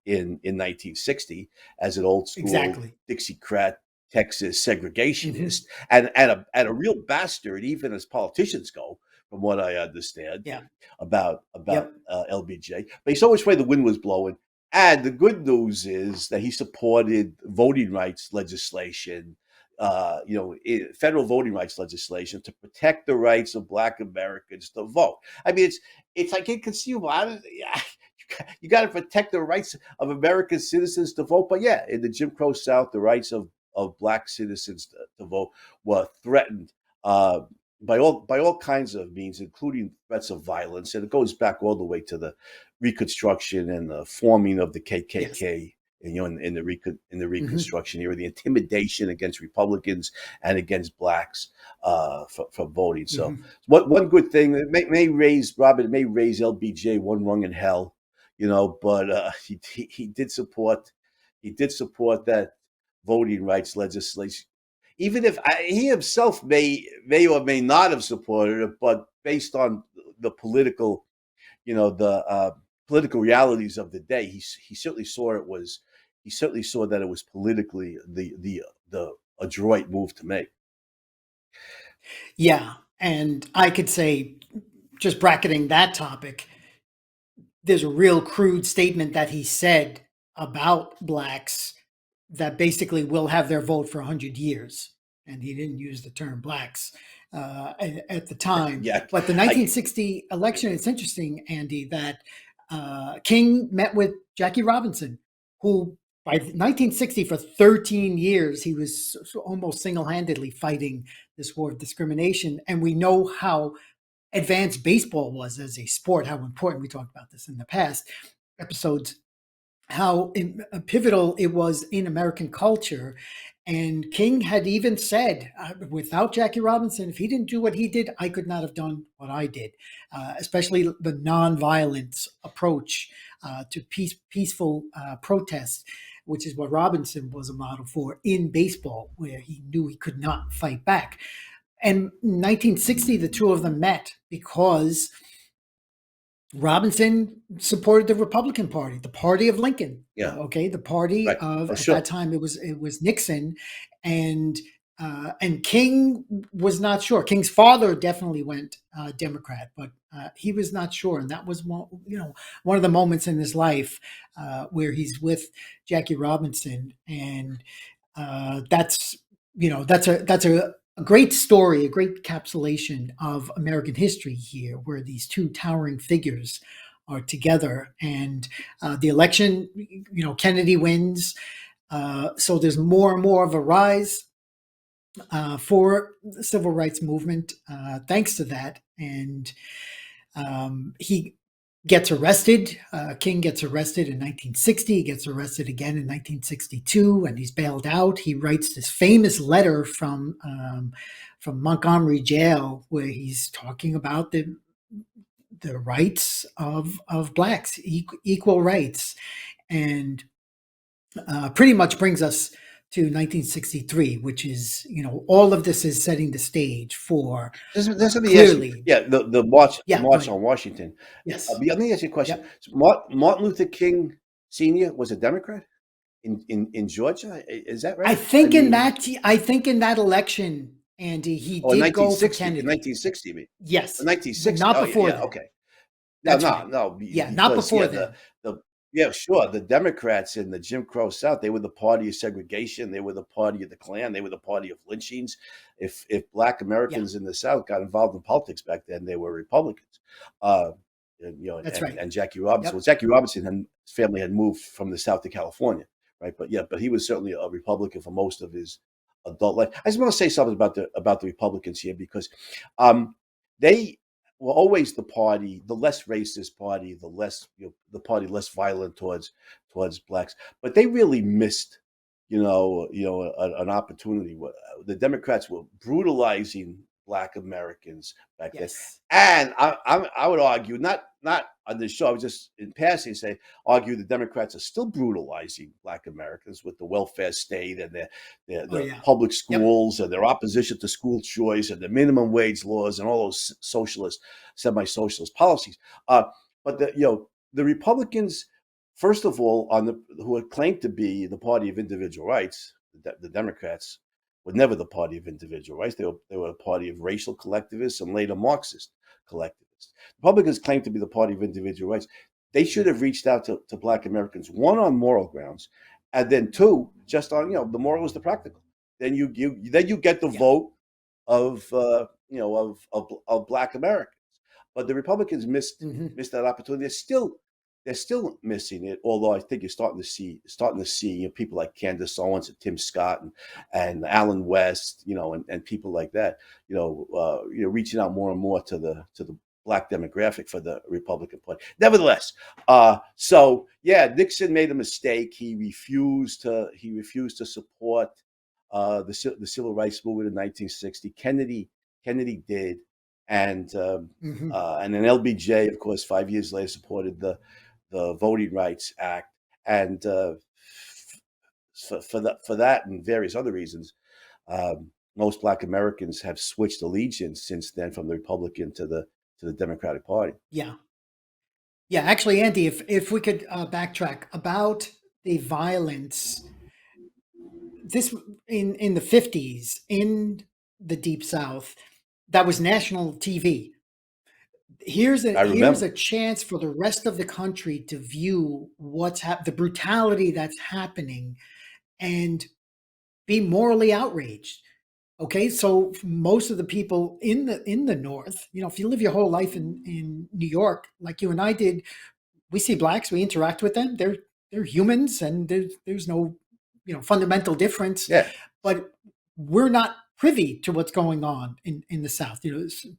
Speaker 1: in 1960 as an old school
Speaker 2: Exactly.
Speaker 1: Dixiecrat Texas segregationist
Speaker 2: hmm
Speaker 1: and a real bastard, even as politicians go, from what I understand
Speaker 2: Yeah.
Speaker 1: about
Speaker 2: Yep.
Speaker 1: LBJ. But he saw which way the wind was blowing. And the good news is that he supported voting rights legislation, federal voting rights legislation to protect the rights of Black Americans to vote. I mean, it's like inconceivable. You got to protect the rights of American citizens to vote. But yeah, in the Jim Crow South, the rights of Black citizens to vote were threatened uh, by all kinds of means, including threats of violence. And it goes back all the way to the Reconstruction and the forming of the
Speaker 2: Yes.
Speaker 1: KKK. And, in the
Speaker 2: hmm
Speaker 1: Reconstruction era, the intimidation against Republicans and against blacks for voting. So,
Speaker 2: hmm
Speaker 1: one good thing it may raise Robert, it may raise LBJ one rung in hell, but he did support that voting rights legislation, even if he himself may or may not have supported it, but based on the political realities of the day, he certainly saw that it was politically the adroit move to make.
Speaker 2: Yeah. And I could say, just bracketing that topic, there's a real crude statement that he said about blacks that basically will have their vote for 100 years. And he didn't use the term blacks at the time.
Speaker 1: Yeah,
Speaker 2: But the
Speaker 1: I
Speaker 2: 1960 election, it's interesting, Andy, that King met with Jackie Robinson, who by 1960, for 13 years, he was almost single handedly fighting this war of discrimination. And we know how advanced baseball was as a sport, how important, we talked about this in the past episodes, how pivotal it was in American culture. And King had even said, without Jackie Robinson, if he didn't do what he did, I could not have done what I did, especially the nonviolence approach to peaceful protest, which is what Robinson was a model for in baseball, where he knew he could not fight back. And in 1960, the two of them met because Robinson supported the Republican Party, the party of Lincoln.
Speaker 1: Yeah.
Speaker 2: Okay, the party
Speaker 1: Right.
Speaker 2: of,
Speaker 1: Oh,
Speaker 2: at that
Speaker 1: sure.
Speaker 2: time, it was Nixon, and King was not sure. King's father definitely went Democrat, but he was not sure, and that was one of the moments in his life where he's with Jackie Robinson, and that's a great story, a great encapsulation of American history here, where these two towering figures are together. And the election, Kennedy wins. So there's more and more of a rise for the civil rights movement thanks to that. And he gets arrested. King gets arrested in 1960. He gets arrested again in 1962, and he's bailed out. He writes this famous letter from Montgomery jail, where he's talking about the rights of blacks, equal rights, and pretty much brings us to 1963, which is, all of this is setting the stage for
Speaker 1: Let me ask you.
Speaker 2: clearly.
Speaker 1: Yeah, the
Speaker 2: Yeah, go
Speaker 1: march
Speaker 2: ahead.
Speaker 1: on Washington.
Speaker 2: Yes.
Speaker 1: But let me ask you a question.
Speaker 2: Yep.
Speaker 1: So Martin Luther King Sr. was a Democrat in Georgia. Is that
Speaker 2: I
Speaker 1: right? I
Speaker 2: think in
Speaker 1: mean,
Speaker 2: that I think in that election, Andy, he
Speaker 1: oh, in
Speaker 2: did go for
Speaker 1: 1960, in
Speaker 2: Kennedy.
Speaker 1: 1960, you mean?
Speaker 2: Yes, but
Speaker 1: 1960.
Speaker 2: not
Speaker 1: Oh,
Speaker 2: before
Speaker 1: yeah,
Speaker 2: then.
Speaker 1: okay. No,
Speaker 2: That's
Speaker 1: no,
Speaker 2: right.
Speaker 1: no,
Speaker 2: Yeah, not
Speaker 1: because
Speaker 2: before
Speaker 1: yeah,
Speaker 2: then.
Speaker 1: the yeah, sure, the Democrats in the Jim Crow South, they were the party of segregation, they were the party of the Klan, they were the party of lynchings. If Black
Speaker 2: Yeah,
Speaker 1: Americans in the South got involved in politics back then, they were Republicans. Uh,
Speaker 2: that's right.
Speaker 1: and Jackie Robinson. Well,
Speaker 2: Yep.
Speaker 1: Jackie Robinson and his family had moved from the South to California, right? But yeah, but he was certainly a Republican for most of his adult life. I just want to say something about the Republicans here because they were always the party, the less racist party, the less the party less violent towards blacks. But they really missed, an opportunity. The Democrats were brutalizing Black Americans back then,
Speaker 2: Yes.
Speaker 1: and I would argue not on this show. I was just in passing argue the Democrats are still brutalizing Black Americans with the welfare state and
Speaker 2: Oh
Speaker 1: their
Speaker 2: yeah.
Speaker 1: public
Speaker 2: Yep.
Speaker 1: schools and their opposition to school choice and the minimum wage laws and all those socialist, semi-socialist policies. But the Republicans, first of all, who had claimed to be the party of individual rights, the Democrats were never the party of individual rights. They were a party of racial collectivists and later Marxist collectivists. Republicans claimed to be the party of individual rights. They should have reached out to Black Americans, one, on moral grounds, and then two, just on the moral is the practical. Then you get the
Speaker 2: Yeah.
Speaker 1: vote of of Black Americans. But the Republicans
Speaker 2: Hmm.
Speaker 1: missed that opportunity. They're still missing it. Although I think you're starting to see people like Candace Owens and Tim Scott and Alan West, and people like that, reaching out more and more to the Black demographic for the Republican Party. Nevertheless, so yeah, Nixon made a mistake. He refused to support the civil rights movement in 1960. Kennedy did, and
Speaker 2: Hmm.
Speaker 1: and then LBJ, of course, 5 years later supported the Voting Rights Act, and for that and various other reasons, most Black Americans have switched allegiance since then from the Republican to the Democratic Party.
Speaker 2: Yeah. Yeah. Actually, Andy, if we could backtrack about the violence, this in the 50s in the Deep South, that was national TV.
Speaker 1: I
Speaker 2: Here's
Speaker 1: remember.
Speaker 2: a chance for the rest of the country to view the brutality that's happening, and be morally outraged. Okay, so most of the people in the North, if you live your whole life in New York, like you and I did, we see blacks, we interact with them. They're humans, and there's no fundamental difference.
Speaker 1: Yeah,
Speaker 2: But we're not privy to what's going on in the South.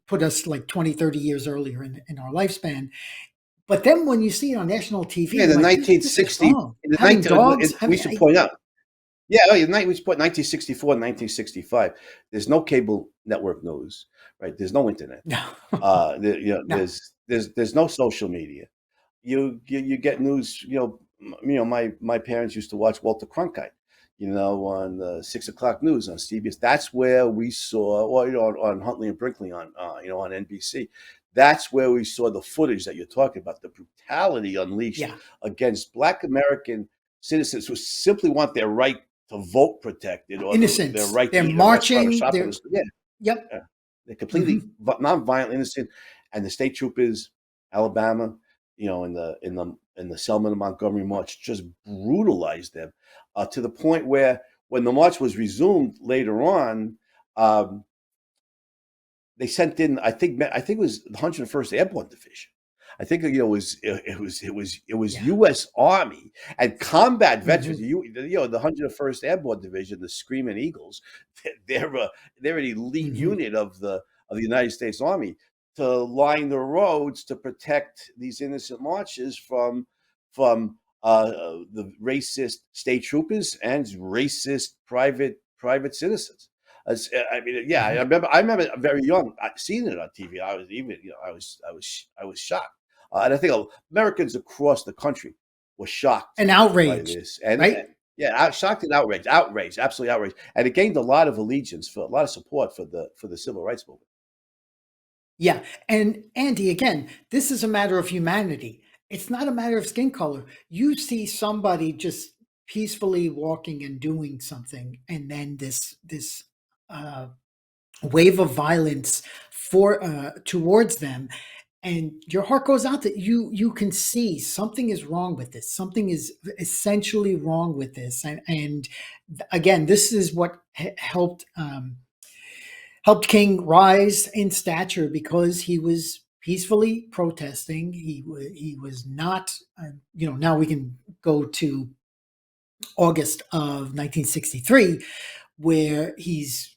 Speaker 2: Put us like 20, 30 years earlier in our lifespan. But then when you see it on national TV,
Speaker 1: Yeah,
Speaker 2: you're
Speaker 1: the
Speaker 2: like, this is
Speaker 1: 1960,
Speaker 2: wrong.
Speaker 1: in the
Speaker 2: Having
Speaker 1: 19,
Speaker 2: dogs,
Speaker 1: we
Speaker 2: having
Speaker 1: should point out, yeah, oh, yeah, we should put 1964 and 1965. There's no cable network news, right? There's no internet.
Speaker 2: no, no.
Speaker 1: There's no social media. You get news. My parents used to watch Walter Cronkite, on the 6 o'clock news on CBS. That's where we saw, or on Huntley and Brinkley on NBC. That's where we saw the footage that you're talking about, the brutality unleashed
Speaker 2: Yeah,
Speaker 1: against Black American citizens who simply want their right to vote protected, or their
Speaker 2: innocence.
Speaker 1: right to
Speaker 2: They're
Speaker 1: eat at a restaurant or
Speaker 2: marching.
Speaker 1: shop in the store. Yeah,
Speaker 2: Yep.
Speaker 1: yeah. They're completely
Speaker 2: Hmm.
Speaker 1: non-violent, innocent, and the state troopers, Alabama, in the Selma and Montgomery March, just brutalized them to the point where, when the march was resumed later on, um, they sent in, I think it was the 101st Airborne Division. I think it was
Speaker 2: Yeah.
Speaker 1: U.S. Army and combat veterans.
Speaker 2: Hmm.
Speaker 1: The 101st Airborne Division, the Screaming Eagles. They're a, they're an elite
Speaker 2: Hmm.
Speaker 1: unit of the United States Army, to line the roads to protect these innocent marches from the racist state troopers and racist private citizens. I mean, yeah, I
Speaker 2: Hmm.
Speaker 1: remember. I remember very young, seeing it on TV. I was even, I was shocked, and I think Americans across the country were shocked
Speaker 2: And
Speaker 1: by
Speaker 2: outraged,
Speaker 1: this, and
Speaker 2: right?
Speaker 1: yeah, shocked and outraged, absolutely outraged, and it gained a lot of allegiance, for a lot of support for the civil rights movement.
Speaker 2: Yeah. And Andy, again, this is a matter of humanity. It's not a matter of skin color. You see somebody just peacefully walking and doing something, and then this uh, wave of violence for towards them, and your heart goes out that you can see something is wrong with this. Something is essentially wrong with this, and again, this is what helped King rise in stature, because he was peacefully protesting. He was not, now we can go to August of 1963, where he's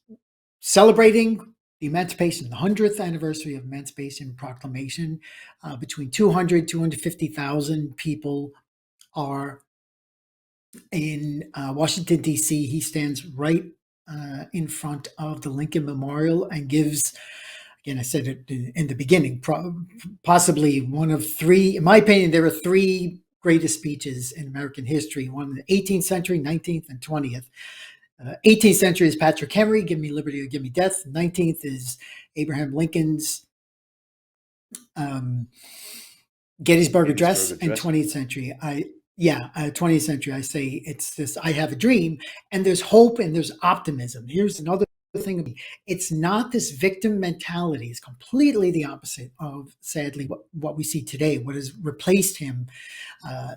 Speaker 2: celebrating the emancipation, the 100th anniversary of Emancipation Proclamation. Between 250,000 people are in Washington, D.C. He stands right in front of the Lincoln Memorial and gives, again, I said it in the beginning, possibly one of three, in my opinion, there are three greatest speeches in American history: one in the 18th century, 19th, and 20th. 18th century is Patrick Henry, Give Me Liberty or Give Me Death. 19th is Abraham Lincoln's um, Gettysburg
Speaker 1: Gettysburg
Speaker 2: Address. And
Speaker 1: Address.
Speaker 2: 20th century, 20th century, I say it's this: I have a dream, and there's hope and there's optimism. Here's another thing: it's not this victim mentality. It's completely the opposite of, sadly, what we see today. What has replaced him,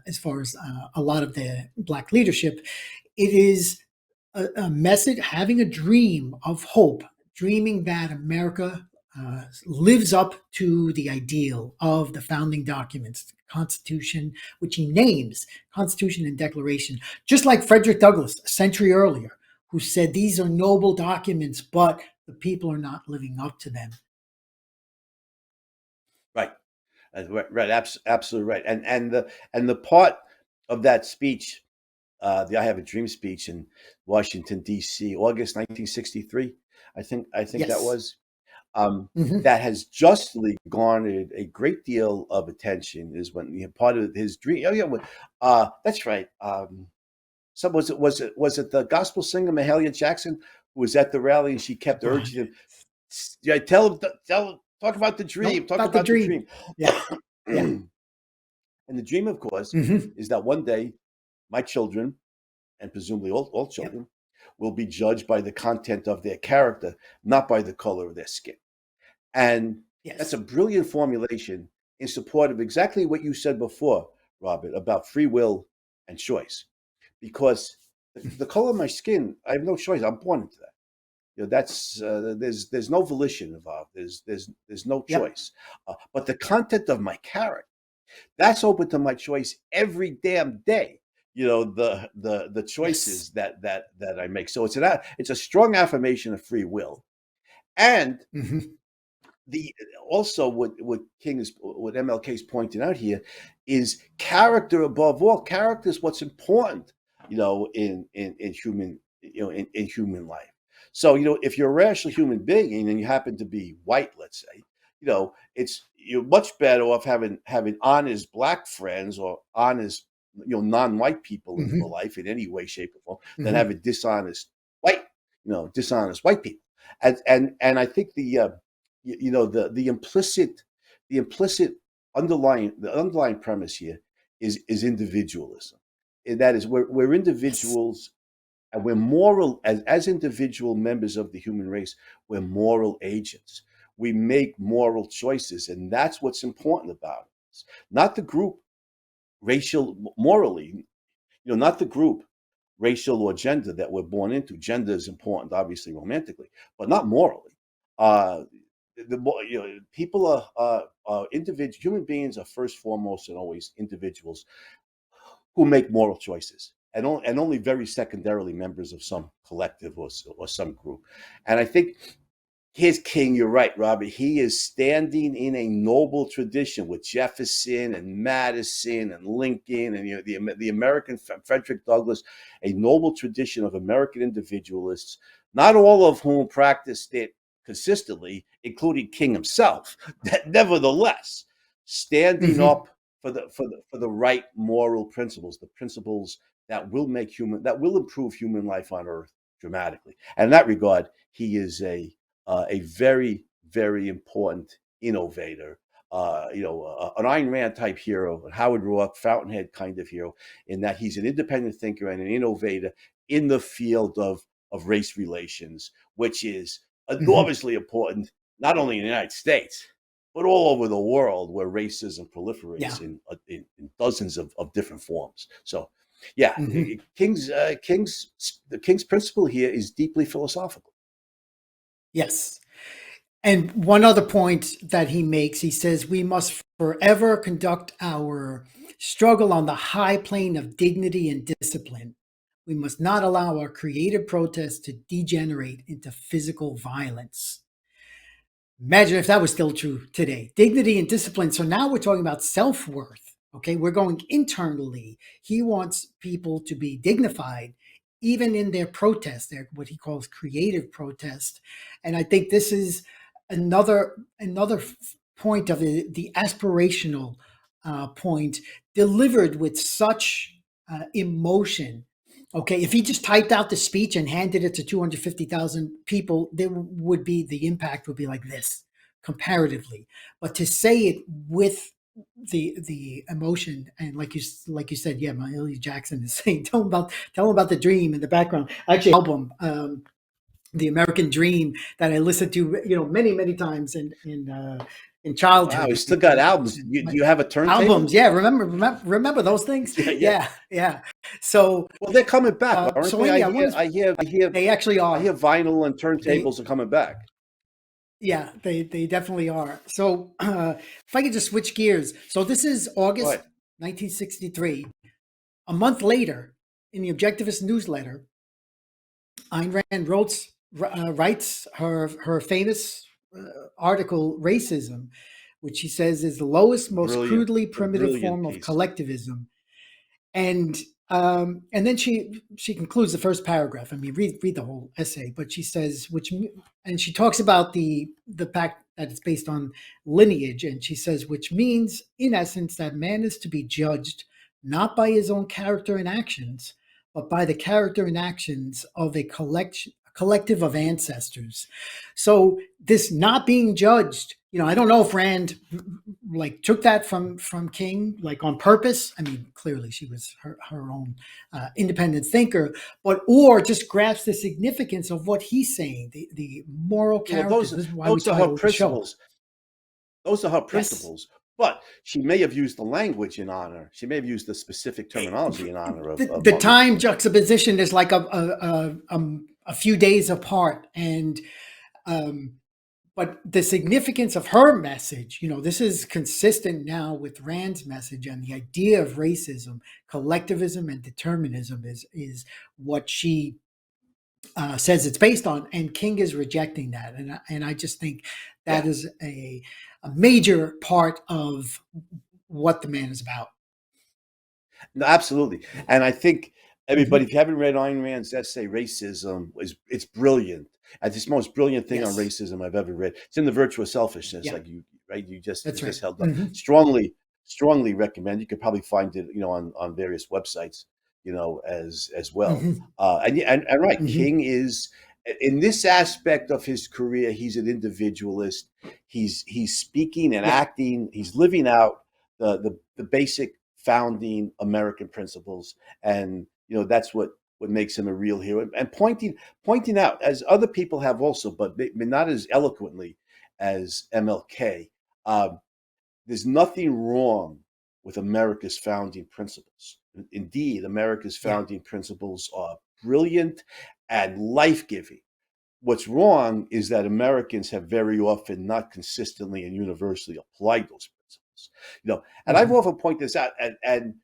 Speaker 2: as far as a lot of the Black leadership, it is a message, having a dream of hope, dreaming that America lives up to the ideal of the founding documents, the Constitution, which he names Constitution and Declaration, just like Frederick Douglass a century earlier, who said these are noble documents, but the people are not living up to them.
Speaker 1: Right. Right. Absolutely right. And the part of that speech, the "I Have a Dream" speech in Washington, D.C., August 1963, I think that
Speaker 2: Yes.
Speaker 1: was,
Speaker 2: Hmm.
Speaker 1: that has justly garnered a great deal of attention, is when, part of his dream. Oh yeah, that's right. Some was it the gospel singer Mahalia Jackson, who was at the rally, and she kept urging him, yeah, tell him,
Speaker 2: No,
Speaker 1: talk
Speaker 2: about the
Speaker 1: about the
Speaker 2: dream.
Speaker 1: dream.
Speaker 2: Yeah. Yeah.
Speaker 1: And the dream, of course,
Speaker 2: Hmm.
Speaker 1: is that one day my children, and presumably all
Speaker 2: Yep.
Speaker 1: children, will be judged by the content of their character, not by the color of their skin. And that's a
Speaker 2: Yes.
Speaker 1: brilliant formulation in support of exactly what you said before, Robert, about free will and choice. Because the color of my skin, I have no choice. I'm born into that. That's there's no volition involved. There's no
Speaker 2: Yep.
Speaker 1: choice. But the content of my character, that's open to my choice every damn day. the
Speaker 2: Yes.
Speaker 1: choices that I make. So it's a strong affirmation of free will. And
Speaker 2: Hmm.
Speaker 1: the also what MLK is pointing out here is character above all. Character is what's important, in human in human life. So if you're a rational human being and you happen to be white, let's say, you're much better off having honest black friends or honest non-white people in your
Speaker 2: Hmm.
Speaker 1: life in any way, shape, or form than
Speaker 2: Hmm.
Speaker 1: having white dishonest white people. And I think the implicit underlying premise here is individualism. And that is we're
Speaker 2: Yes.
Speaker 1: individuals, and we're moral as individual members of the human race. We're moral agents. We make moral choices, and that's what's important about it. Not the group, racial morally, not the group, racial or gender that we're born into. Gender is important, obviously, romantically, but not morally. Uh, People are individual human beings are first, foremost, and always individuals who make moral choices, and only very secondarily members of some collective or some group. And I think his king, you're right, Robert. He is standing in a noble tradition with Jefferson and Madison and Lincoln and the American Frederick Douglass, a noble tradition of American individualists, not all of whom practiced it consistently, including King himself. That nevertheless, standing
Speaker 2: Hmm.
Speaker 1: up for the right moral principles, the principles that will improve human life on Earth dramatically. And in that regard, he is a very, very important innovator, an Ayn Rand type hero, a Howard Roark, Fountainhead kind of hero, in that he's an independent thinker and an innovator in the field of race relations, which is
Speaker 2: Hmm.
Speaker 1: enormously important, not only in the United States, but all over the world where racism
Speaker 2: Yeah.
Speaker 1: proliferates in dozens of different forms. So, yeah,
Speaker 2: Hmm.
Speaker 1: the King's principle here is deeply philosophical.
Speaker 2: Yes. And one other point that he makes, he says, we must forever conduct our struggle on the high plane of dignity and discipline. We must not allow our creative protest to degenerate into physical violence. Imagine if that was still true today. Dignity and discipline. So now we're talking about self worth. Okay. We're going internally. He wants people to be dignified, even in their protest, their what he calls creative protest. And I think this is another point of the aspirational point delivered with such emotion. Okay, if he just typed out the speech and handed it to 250,000 people, there would be the impact would be like this comparatively. But to say it with the emotion and like you said, yeah, Mahalia Jackson is saying, tell him about the dream in the background. Actually, album, the American Dream that I listened to, many times in
Speaker 1: Wow,
Speaker 2: childhood.
Speaker 1: he's still got albums.
Speaker 2: And
Speaker 1: Do
Speaker 2: my
Speaker 1: you have a turntable?
Speaker 2: albums, yeah, remember those things?
Speaker 1: Yeah, yeah.
Speaker 2: Yeah, yeah. So
Speaker 1: Well, they're coming back, aren't
Speaker 2: so
Speaker 1: they?
Speaker 2: Andy, I want to. They actually
Speaker 1: I hear
Speaker 2: are.
Speaker 1: vinyl and
Speaker 2: They
Speaker 1: turntables are coming back.
Speaker 2: Yeah, they definitely are. So if I could just switch gears. So this is
Speaker 1: All
Speaker 2: August
Speaker 1: right.
Speaker 2: 1963. A month later, in the Objectivist newsletter, Ayn Rand writes her famous article, Racism, which she says is the lowest, most
Speaker 1: Brilliant,
Speaker 2: crudely
Speaker 1: a
Speaker 2: primitive
Speaker 1: brilliant
Speaker 2: form of
Speaker 1: piece.
Speaker 2: collectivism. And then she concludes the first paragraph. I mean, read the whole essay, but she says and she talks about the fact that it's based on lineage, and she says which means in essence that man is to be judged not by his own character and actions, but by the character and actions of a collective of ancestors. So this not being judged, I don't know if Rand like took that from King like on purpose. I mean, clearly she was her own independent thinker, but or just grasp the significance of what he's saying, the moral
Speaker 1: Well,
Speaker 2: characters.
Speaker 1: those
Speaker 2: This is why we
Speaker 1: those are her
Speaker 2: titled the show.
Speaker 1: principles. Those are her
Speaker 2: Yes,
Speaker 1: principles. But she may have used the language in honor. She may have used the specific terminology in honor of
Speaker 2: the
Speaker 1: Martin Luther
Speaker 2: time
Speaker 1: King.
Speaker 2: juxtaposition is like a few days apart, and um, but the significance of her message, this is consistent now with Rand's message, and the idea of racism, collectivism, and determinism is what she says it's based on, and King is rejecting that, and I just think that
Speaker 1: Yeah.
Speaker 2: is a major part of what the man is about.
Speaker 1: No, absolutely. And I think everybody,
Speaker 2: Hmm.
Speaker 1: if you haven't read Ayn Rand's essay, Racism, it's brilliant. It's the most brilliant thing on
Speaker 2: Yes,
Speaker 1: racism I've ever read. It's in the Virtue of Selfishness,
Speaker 2: yeah,
Speaker 1: like you right. You
Speaker 2: that's right.
Speaker 1: just held up.
Speaker 2: Hmm.
Speaker 1: Strongly recommend. You could probably find it, on various websites, as well.
Speaker 2: Hmm.
Speaker 1: And right,
Speaker 2: Hmm.
Speaker 1: King is in this aspect of his career, he's an individualist. He's speaking and
Speaker 2: Yeah.
Speaker 1: acting. He's living out the basic founding American principles, and that's what makes him a real hero. And pointing out, as other people have also, but not as eloquently as MLK. Um, there's nothing wrong with America's founding principles. Indeed, America's
Speaker 2: Yeah.
Speaker 1: founding principles are brilliant and life giving. What's wrong is that Americans have very often not consistently and universally applied those principles. And I've
Speaker 2: Hmm.
Speaker 1: often pointed this out, and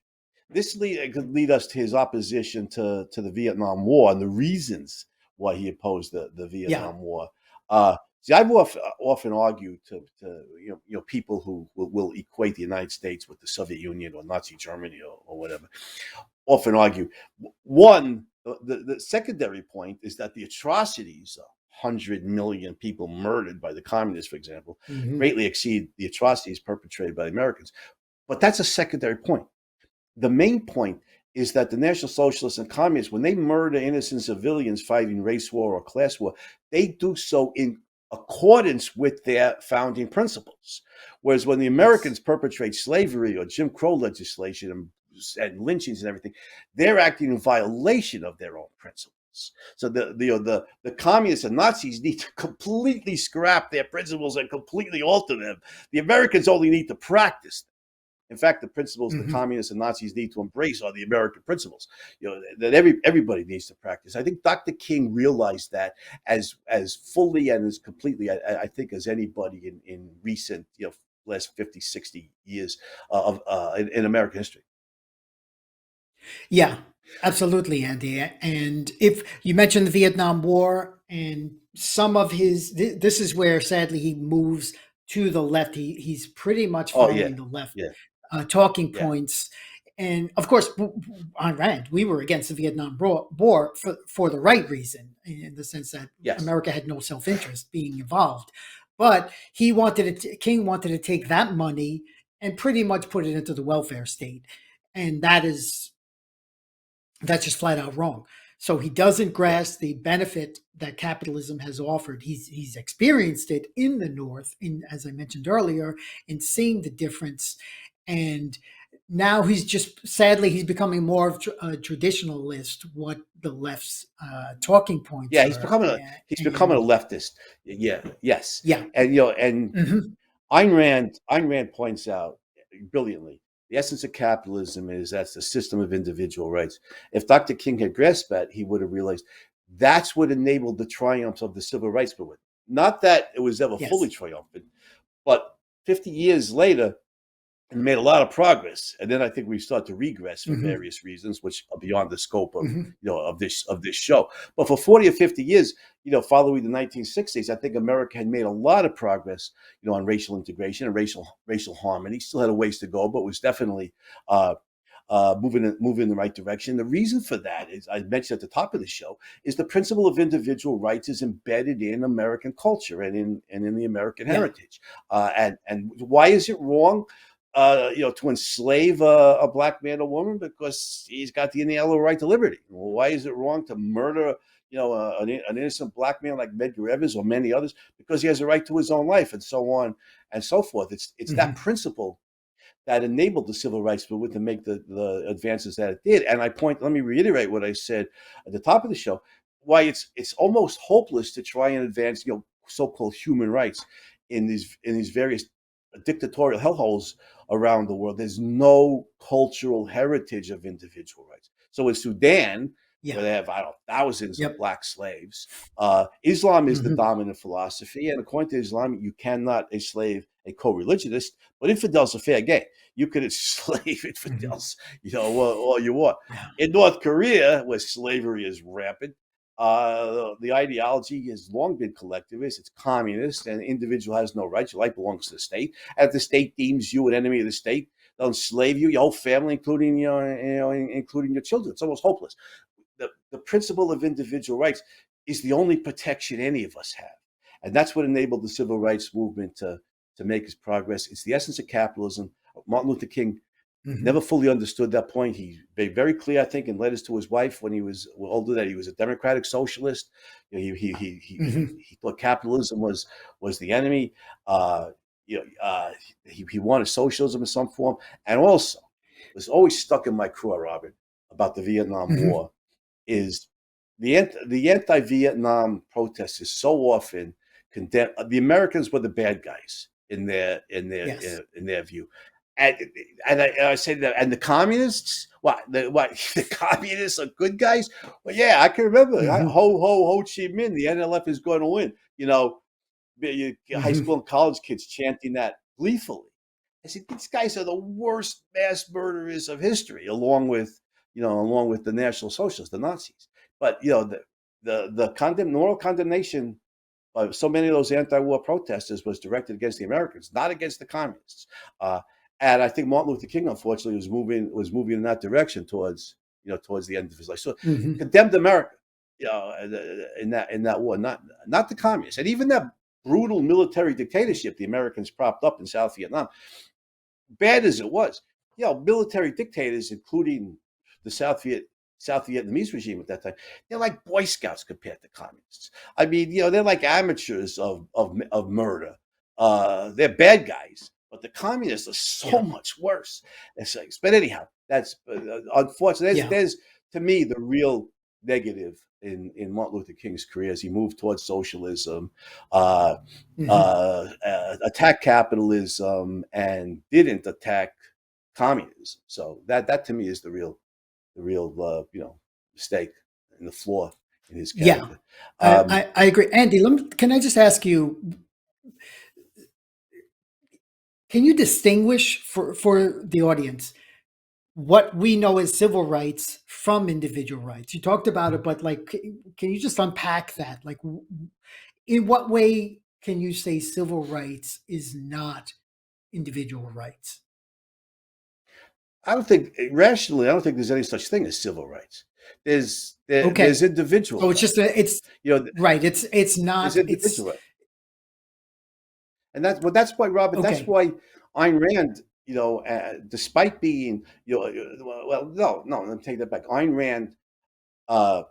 Speaker 1: this could lead us to his opposition to the Vietnam War and the reasons why he opposed the
Speaker 2: Yeah.
Speaker 1: Vietnam War. I've often argued to people who will equate the United States with the Soviet Union or Nazi Germany or whatever, often argue. One, the secondary point is that the atrocities, 100 million people murdered by the communists, for example,
Speaker 2: Hmm.
Speaker 1: greatly exceed the atrocities perpetrated by the Americans. But that's a secondary point. The main point is that the National Socialists and Communists, when they murder innocent civilians fighting race war or class war, they do so in accordance with their founding principles. Whereas when the
Speaker 2: Yes.
Speaker 1: Americans perpetrate slavery or Jim Crow legislation and lynchings and everything, they're acting in violation of their own principles. So the communists and Nazis need to completely scrap their principles and completely alter them. The Americans only need to practice them. In fact, the principles the
Speaker 2: Hmm.
Speaker 1: communists and Nazis need to embrace are the American principles. That everybody needs to practice. I think Dr. King realized that as fully and as completely, I think, as anybody in recent, last 50, 60 years of in American history.
Speaker 2: Yeah, absolutely, Andy. And if you mentioned the Vietnam War and some of this is where sadly he moves to the left. He's pretty much
Speaker 1: Oh yeah,
Speaker 2: following the left
Speaker 1: yeah,
Speaker 2: talking
Speaker 1: yeah.
Speaker 2: points. And of course, on Rand, we were against the Vietnam War for the right reason, in the sense that
Speaker 1: Yes.
Speaker 2: America had no self interest being involved. But King wanted to take that money and pretty much put it into the welfare state. And that's just flat out wrong. So he doesn't
Speaker 1: Yeah.
Speaker 2: grasp the benefit that capitalism has offered. He's experienced it in the North, in as I mentioned earlier, in seeing the difference, and now he's just sadly he's becoming more of a traditionalist. What the left's talking points
Speaker 1: Yeah,
Speaker 2: are,
Speaker 1: he's becoming a
Speaker 2: and
Speaker 1: leftist. Yeah, yes.
Speaker 2: yeah,
Speaker 1: And
Speaker 2: hmm
Speaker 1: Ayn Rand points out brilliantly, the essence of capitalism is that's the system of individual rights. If Dr. King had grasped that, he would have realized that's what enabled the triumphs of the civil rights movement. Not that it was ever fully
Speaker 2: yes,
Speaker 1: triumphant, but 50 years later, and made a lot of progress. And then I think we start to regress for
Speaker 2: hmm
Speaker 1: various reasons, which are beyond the scope of
Speaker 2: hmm
Speaker 1: of this show. But for 40 or 50 years, following the 1960s, I think America had made a lot of progress, on racial integration and racial harmony. Still had a ways to go, but was definitely uh, moving in the right direction. The reason for that is, I mentioned at the top of the show, is the principle of individual rights is embedded in American culture and in the American
Speaker 2: yeah,
Speaker 1: heritage. And why is it wrong? To enslave a black man or woman because he's got the inalienable right to liberty. Well, why is it wrong to murder, an innocent black man like Medgar Evers or many others because he has a right to his own life, and so on and so forth? It's that
Speaker 2: hmm
Speaker 1: principle that enabled the civil rights movement to make the advances that it did. And let me reiterate what I said at the top of the show, why it's almost hopeless to try and advance, so-called human rights in these various dictatorial hellholes around the world. There's no cultural heritage of individual rights. So in Sudan,
Speaker 2: Yeah.
Speaker 1: where they have, I don't know, thousands of
Speaker 2: Yep.
Speaker 1: black slaves. Islam is the
Speaker 2: Hmm.
Speaker 1: dominant philosophy, and according to Islam, you cannot enslave a co-religionist, but infidels are fair game. You could enslave
Speaker 2: Hmm.
Speaker 1: infidels, all you want.
Speaker 2: Yeah.
Speaker 1: In North Korea, where slavery is rampant, the ideology has long been collectivist. It's communist, and the individual has no rights. Your life belongs to the state. And if the state deems you an enemy of the state, they'll enslave you, your whole family, including including your children. It's almost hopeless. The principle of individual rights is the only protection any of us have, and that's what enabled the civil rights movement to make its progress. It's the essence of capitalism. Martin Luther King
Speaker 2: Hmm.
Speaker 1: never fully understood that point. He made very clear, I think, in letters to his wife when he was older, that he was a democratic socialist. He thought capitalism was the enemy. Uh, he wanted socialism in some form, and also was always stuck in my craw, Robert, about the Vietnam
Speaker 2: Hmm.
Speaker 1: War is the anti-Vietnam protesters so often condemn the Americans were the bad guys
Speaker 2: Yes.
Speaker 1: in their view, and I say that, and the communists, the communists are good guys. Well, yeah, I can remember
Speaker 2: Hmm.
Speaker 1: Ho Chi Minh, the NLF is going to win. High
Speaker 2: Hmm.
Speaker 1: school and college kids chanting that gleefully. I said, these guys are the worst mass murderers of history, along with the National Socialists, the Nazis. But the moral condemnation of so many of those anti-war protesters was directed against the Americans, not against the communists. Uh, and I think Martin Luther King, unfortunately, was moving in that direction towards the end of his life. So
Speaker 2: Hmm.
Speaker 1: condemned America, in that war, not the communists, and even that brutal military dictatorship the Americans propped up in South Vietnam, bad as it was, military dictators, including the South Vietnamese regime at that time, they're like Boy Scouts compared to communists. I mean, they're like amateurs of murder. They're bad guys, but the communists are so
Speaker 2: Yep.
Speaker 1: much worse. But anyhow, that's unfortunate.
Speaker 2: Yeah.
Speaker 1: There's to me the real negative in Martin Luther King's career as he moved towards socialism. Uh,
Speaker 2: Hmm.
Speaker 1: attack capitalism and didn't attack communism. So that to me is the real mistake and the flaw in his
Speaker 2: Yeah.
Speaker 1: character.
Speaker 2: I,
Speaker 1: Um,
Speaker 2: I, I agree. Andy, can I just ask you, can you distinguish for the audience what we know as civil rights from individual rights? You talked about it, but like, can you just unpack that? Like, in what way can you say civil rights is not individual rights?
Speaker 1: I don't think rationally, I don't think there's any such thing as civil rights. There's
Speaker 2: Okay.
Speaker 1: individual
Speaker 2: So it's just
Speaker 1: rights.
Speaker 2: it's
Speaker 1: You know,
Speaker 2: right. It's
Speaker 1: there's
Speaker 2: not, it's
Speaker 1: individual rights. And that's why, Robert. That's
Speaker 2: okay.
Speaker 1: why Ayn Rand, despite being, well, no, let me take that back. Ayn Rand, uh,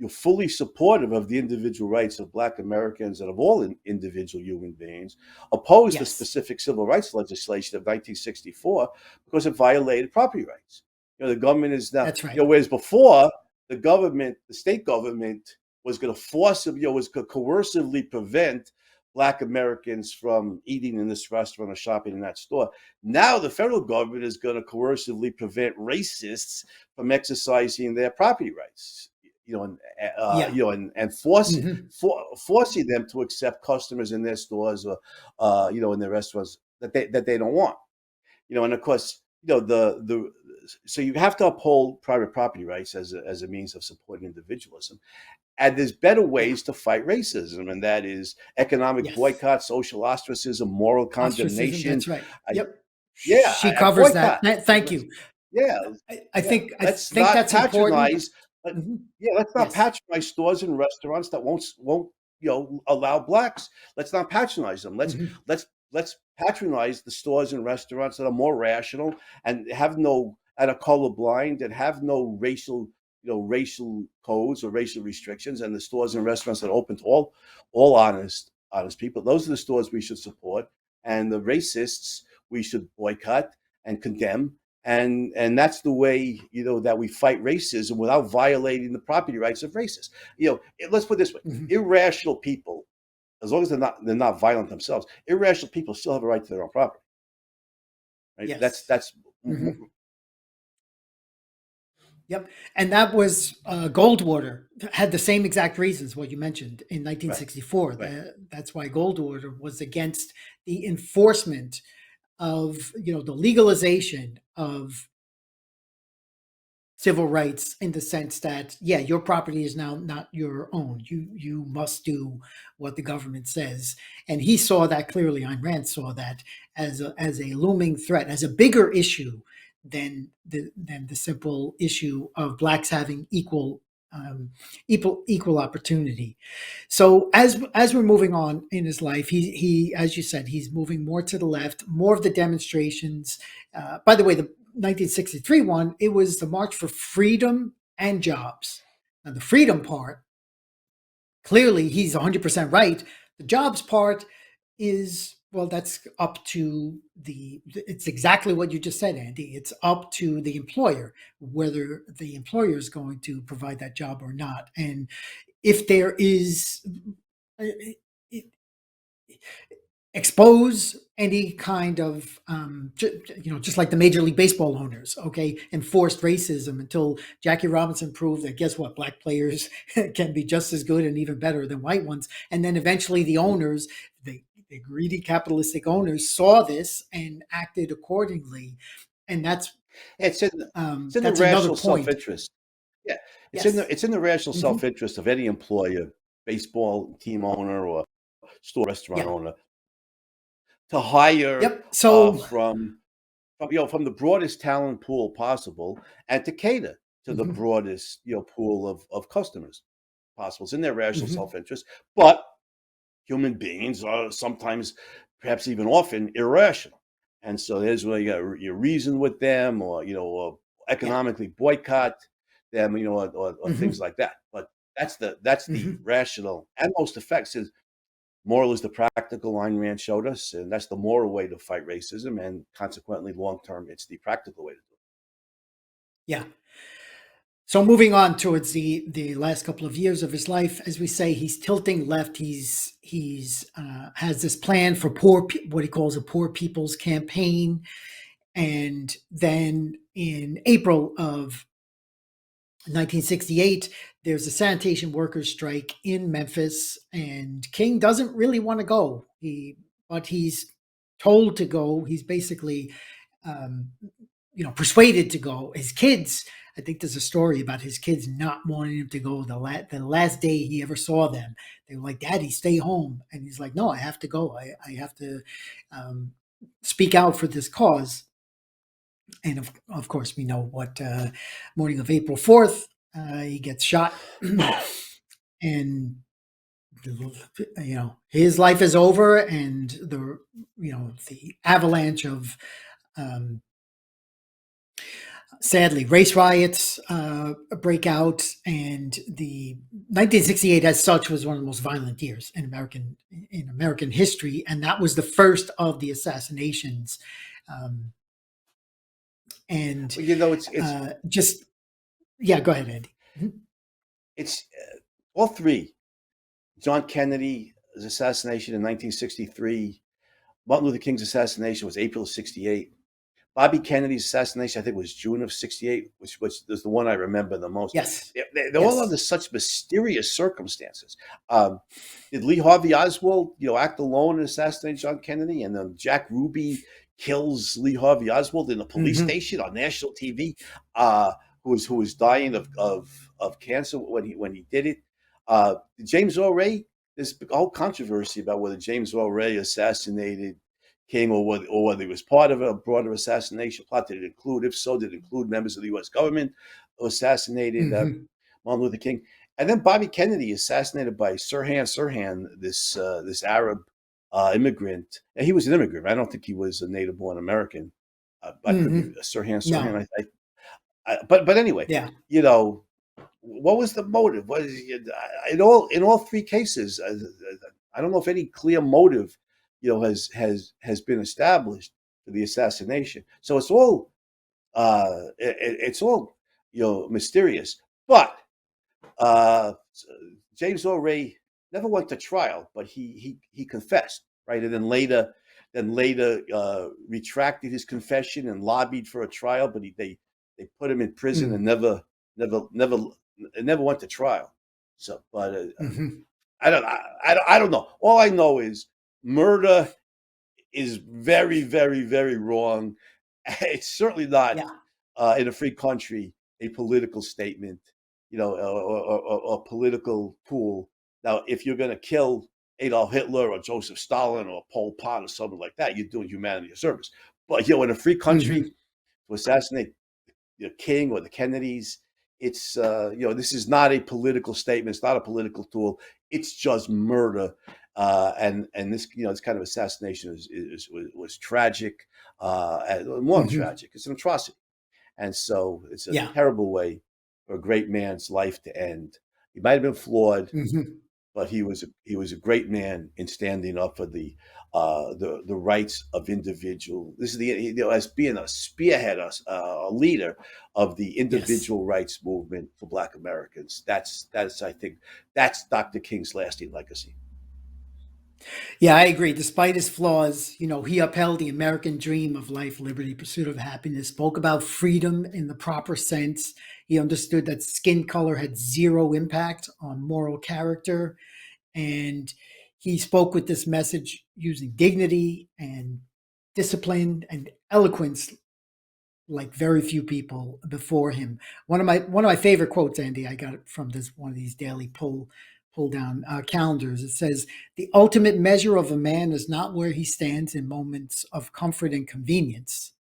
Speaker 1: you're fully supportive of the individual rights of Black Americans and of all individual human beings, opposed the
Speaker 2: Yes,
Speaker 1: specific civil rights legislation of 1964 because it violated property rights. The government is now,
Speaker 2: that's right.
Speaker 1: whereas before the state government was going to was going to coercively prevent Black Americans from eating in this restaurant or shopping in that store. Now the federal government is going to coercively prevent racists from exercising their property rights,
Speaker 2: Yeah.
Speaker 1: and
Speaker 2: Hmm.
Speaker 1: forcing them to accept customers in their stores or in their restaurants that they don't want. And of course, the so you have to uphold private property rights as a means of supporting individualism. And there's better
Speaker 2: Yeah.
Speaker 1: ways to fight racism, and that is economic
Speaker 2: Yes.
Speaker 1: boycott, social ostracism, moral
Speaker 2: Ostracism.
Speaker 1: condemnation.
Speaker 2: That's right.
Speaker 1: I,
Speaker 2: Yep.
Speaker 1: yeah,
Speaker 2: She
Speaker 1: I
Speaker 2: covers that.
Speaker 1: boycott.
Speaker 2: Thank you.
Speaker 1: Yeah,
Speaker 2: I
Speaker 1: yeah.
Speaker 2: think I
Speaker 1: Let's
Speaker 2: think
Speaker 1: not
Speaker 2: that's important.
Speaker 1: patronize. Let,
Speaker 2: Hmm.
Speaker 1: yeah, let's not
Speaker 2: Yes.
Speaker 1: patronize stores and restaurants that won't allow blacks. Let's not patronize them.
Speaker 2: Hmm.
Speaker 1: Let's patronize the stores and restaurants that are more rational and are colorblind and have no racial codes or racial restrictions, and the stores and restaurants that are open to all honest people. Those are the stores we should support, and the racists we should boycott and condemn, and that's the way that we fight racism without violating the property rights of racists. Let's put it this way:
Speaker 2: Hmm.
Speaker 1: irrational people, as long as they're not violent themselves, irrational people still have a right to their own property. Right? That's
Speaker 2: Yes.
Speaker 1: that's
Speaker 2: Hmm. Yep. And that was Goldwater had the same exact reasons what you mentioned in
Speaker 1: Right,
Speaker 2: 1964.
Speaker 1: right.
Speaker 2: That's why Goldwater was against the enforcement of, the legalization of civil rights, in the sense that, yeah, your property is now not your own. You must do what the government says. And he saw that clearly. Ayn Rand saw that as a looming threat, as a bigger issue than the simple issue of blacks having equal opportunity. So as we're moving on in his life, he as you said, he's moving more to the left, more of the demonstrations. By the way, the 1963 one, it was the March for Freedom and Jobs. Now the freedom part, clearly he's 100% right. The jobs part is, well, that's up to it's exactly what you just said, Andy. It's up to the employer whether the employer is going to provide that job or not. And if there is, uh, expose any kind of, just like the Major League Baseball owners, okay, enforced racism until Jackie Robinson proved that, guess what, black players can be just as good and even better than white ones. And then eventually the owners, the greedy capitalistic owners, saw this and acted accordingly. And
Speaker 1: It's in the
Speaker 2: that's another
Speaker 1: rational
Speaker 2: point.
Speaker 1: self-interest. Yeah,
Speaker 2: Yes.
Speaker 1: it's in the rational
Speaker 2: Hmm.
Speaker 1: self-interest of any employer, baseball team owner or store restaurant
Speaker 2: Yeah.
Speaker 1: owner, to hire
Speaker 2: Yep. So.
Speaker 1: from the broadest talent pool possible, and to cater to the
Speaker 2: Mhm,
Speaker 1: broadest pool of customers possible. It's in their rational
Speaker 2: mhm,
Speaker 1: self-interest, but human beings are sometimes, perhaps even often, irrational, and so there's where you got your reason with them, or or
Speaker 2: yeah.
Speaker 1: economically boycott them, or things
Speaker 2: Hmm.
Speaker 1: like that. But that's the
Speaker 2: Hmm.
Speaker 1: rational and most effective. Moral is the practical, Ayn Rand showed us, and that's the moral way to fight racism, and consequently, long term, it's the practical way to do
Speaker 2: Yeah. So moving on towards the last couple of years of his life, as we say, he's tilting left. He's has this plan for what he calls a poor people's campaign, and then in April of 1968, there's a sanitation workers strike in Memphis, and King doesn't really want to go. But he's told to go. He's basically, um, persuaded to go. His kids, I think there's a story about his kids not wanting him to go. The last day he ever saw them, they were like, "Daddy, stay home," and he's like, "No, I have to go. I have to um, speak out for this cause." And of course, we know what morning of April 4th, he gets shot, and his life is over, and the avalanche of, um, sadly, race riots break out, and the 1968, as such, was one of the most violent years in American history, and that was the first of the assassinations. Um, and
Speaker 1: it. Well, it's
Speaker 2: just yeah, go ahead, Andy. Mhm.
Speaker 1: it's all three. John Kennedy's assassination in 1963. Martin Luther King's assassination was April of '68. Bobby Kennedy's assassination, I think, was June of '68, which is the one I remember the most.
Speaker 2: Yes,
Speaker 1: They're all
Speaker 2: yes.
Speaker 1: under such mysterious circumstances. Um, did Lee Harvey Oswald, act alone and assassinate John Kennedy, and then Jack Ruby kills Lee Harvey Oswald in a police
Speaker 2: Hmm.
Speaker 1: station on national TV, uh, who was dying of cancer when he did it? James Earl Ray. There's a whole controversy about whether James Earl Ray assassinated King, or whether he was part of a broader assassination plot. Did it include, if so, did it include members of the U.S. government who assassinated
Speaker 2: Hmm.
Speaker 1: Martin Luther King? And then Bobby Kennedy, assassinated by Sirhan, this Arab immigrant. And he was an immigrant. I don't think he was a native-born American. I could be
Speaker 2: Hmm.
Speaker 1: Sirhan.
Speaker 2: No,
Speaker 1: But anyway,
Speaker 2: yeah.
Speaker 1: you know, what was the motive? What is in all three cases? I don't know if any clear motive, has been established for the assassination. So it's all mysterious. But uh, James Earl Ray never went to trial, but he confessed, right, and then later retracted his confession and lobbied for a trial, but they put him in prison and
Speaker 2: Mm.
Speaker 1: never never, it never went to trial. So, but
Speaker 2: Hmm.
Speaker 1: I don't know. All I know is murder is very, very, very wrong. It's certainly not
Speaker 2: Yeah.
Speaker 1: in a free country a political statement, or political tool. Now, if you're going to kill Adolf Hitler or Joseph Stalin or Pol Pot or something like that, you're doing humanity a service. But in a free country,
Speaker 2: Hmm.
Speaker 1: to assassinate the king or the Kennedys, it's this is not a political statement. It's not a political tool. It's just murder. And this this kind of assassination was tragic, and more than
Speaker 2: Hmm.
Speaker 1: tragic. It's an atrocity, and so it's a
Speaker 2: Yeah.
Speaker 1: terrible way for a great man's life to end. He might have been flawed,
Speaker 2: Hmm.
Speaker 1: but he was a great man in standing up for the rights of individual. This is as being a spearhead, a leader of the
Speaker 2: Yes.
Speaker 1: individual rights movement for Black Americans. That's I think that's Dr. King's lasting legacy.
Speaker 2: Yeah, I agree. Despite his flaws, he upheld the American dream of life, liberty, pursuit of happiness, spoke about freedom in the proper sense. He understood that skin color had zero impact on moral character. And he spoke with this message using dignity and discipline and eloquence like very few people before him. One of my favorite quotes, Andy, I got it from this one of these daily pull down calendars. It says, "The ultimate measure of a man is not where he stands in moments of comfort and convenience,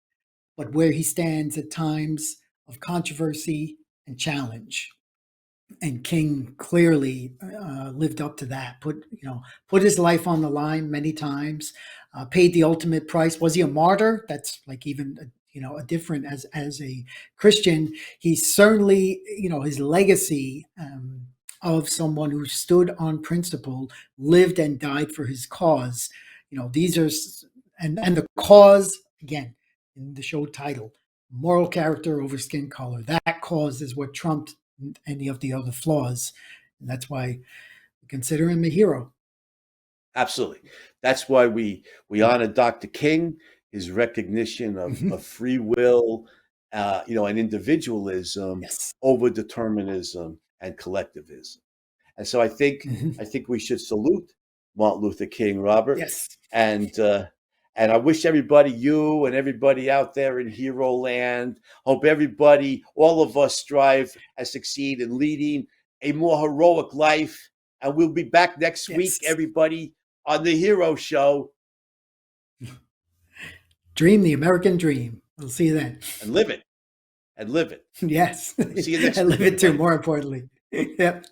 Speaker 2: but where he stands at times of controversy and challenge." And King clearly lived up to that. Put his life on the line many times. Paid the ultimate price. Was he a martyr? That's like even a different as a Christian. He certainly his legacy of someone who stood on principle, lived and died for his cause. These are and the cause again in the show title, moral character over skin color. That cause is what trumped any of the other flaws. And that's why we consider him a hero.
Speaker 1: Absolutely. That's why we honor Dr. King, his recognition of
Speaker 2: Mhm.
Speaker 1: free will, and individualism
Speaker 2: Yes.
Speaker 1: over determinism and collectivism. And so I think
Speaker 2: Mhm.
Speaker 1: I think we should salute Martin Luther King, Robert,
Speaker 2: Yes.
Speaker 1: and uh, and I wish everybody, you and everybody out there in Hero Land, hope everybody, all of us, strive and succeed in leading a more heroic life. And we'll be back next week,
Speaker 2: Yes.
Speaker 1: everybody, on the Hero Show,
Speaker 2: Dream the American dream. We'll see you then.
Speaker 1: and live it, and live it.
Speaker 2: Yes.
Speaker 1: We'll see you next
Speaker 2: And
Speaker 1: week,
Speaker 2: live it too,
Speaker 1: everybody.
Speaker 2: more importantly. Yep.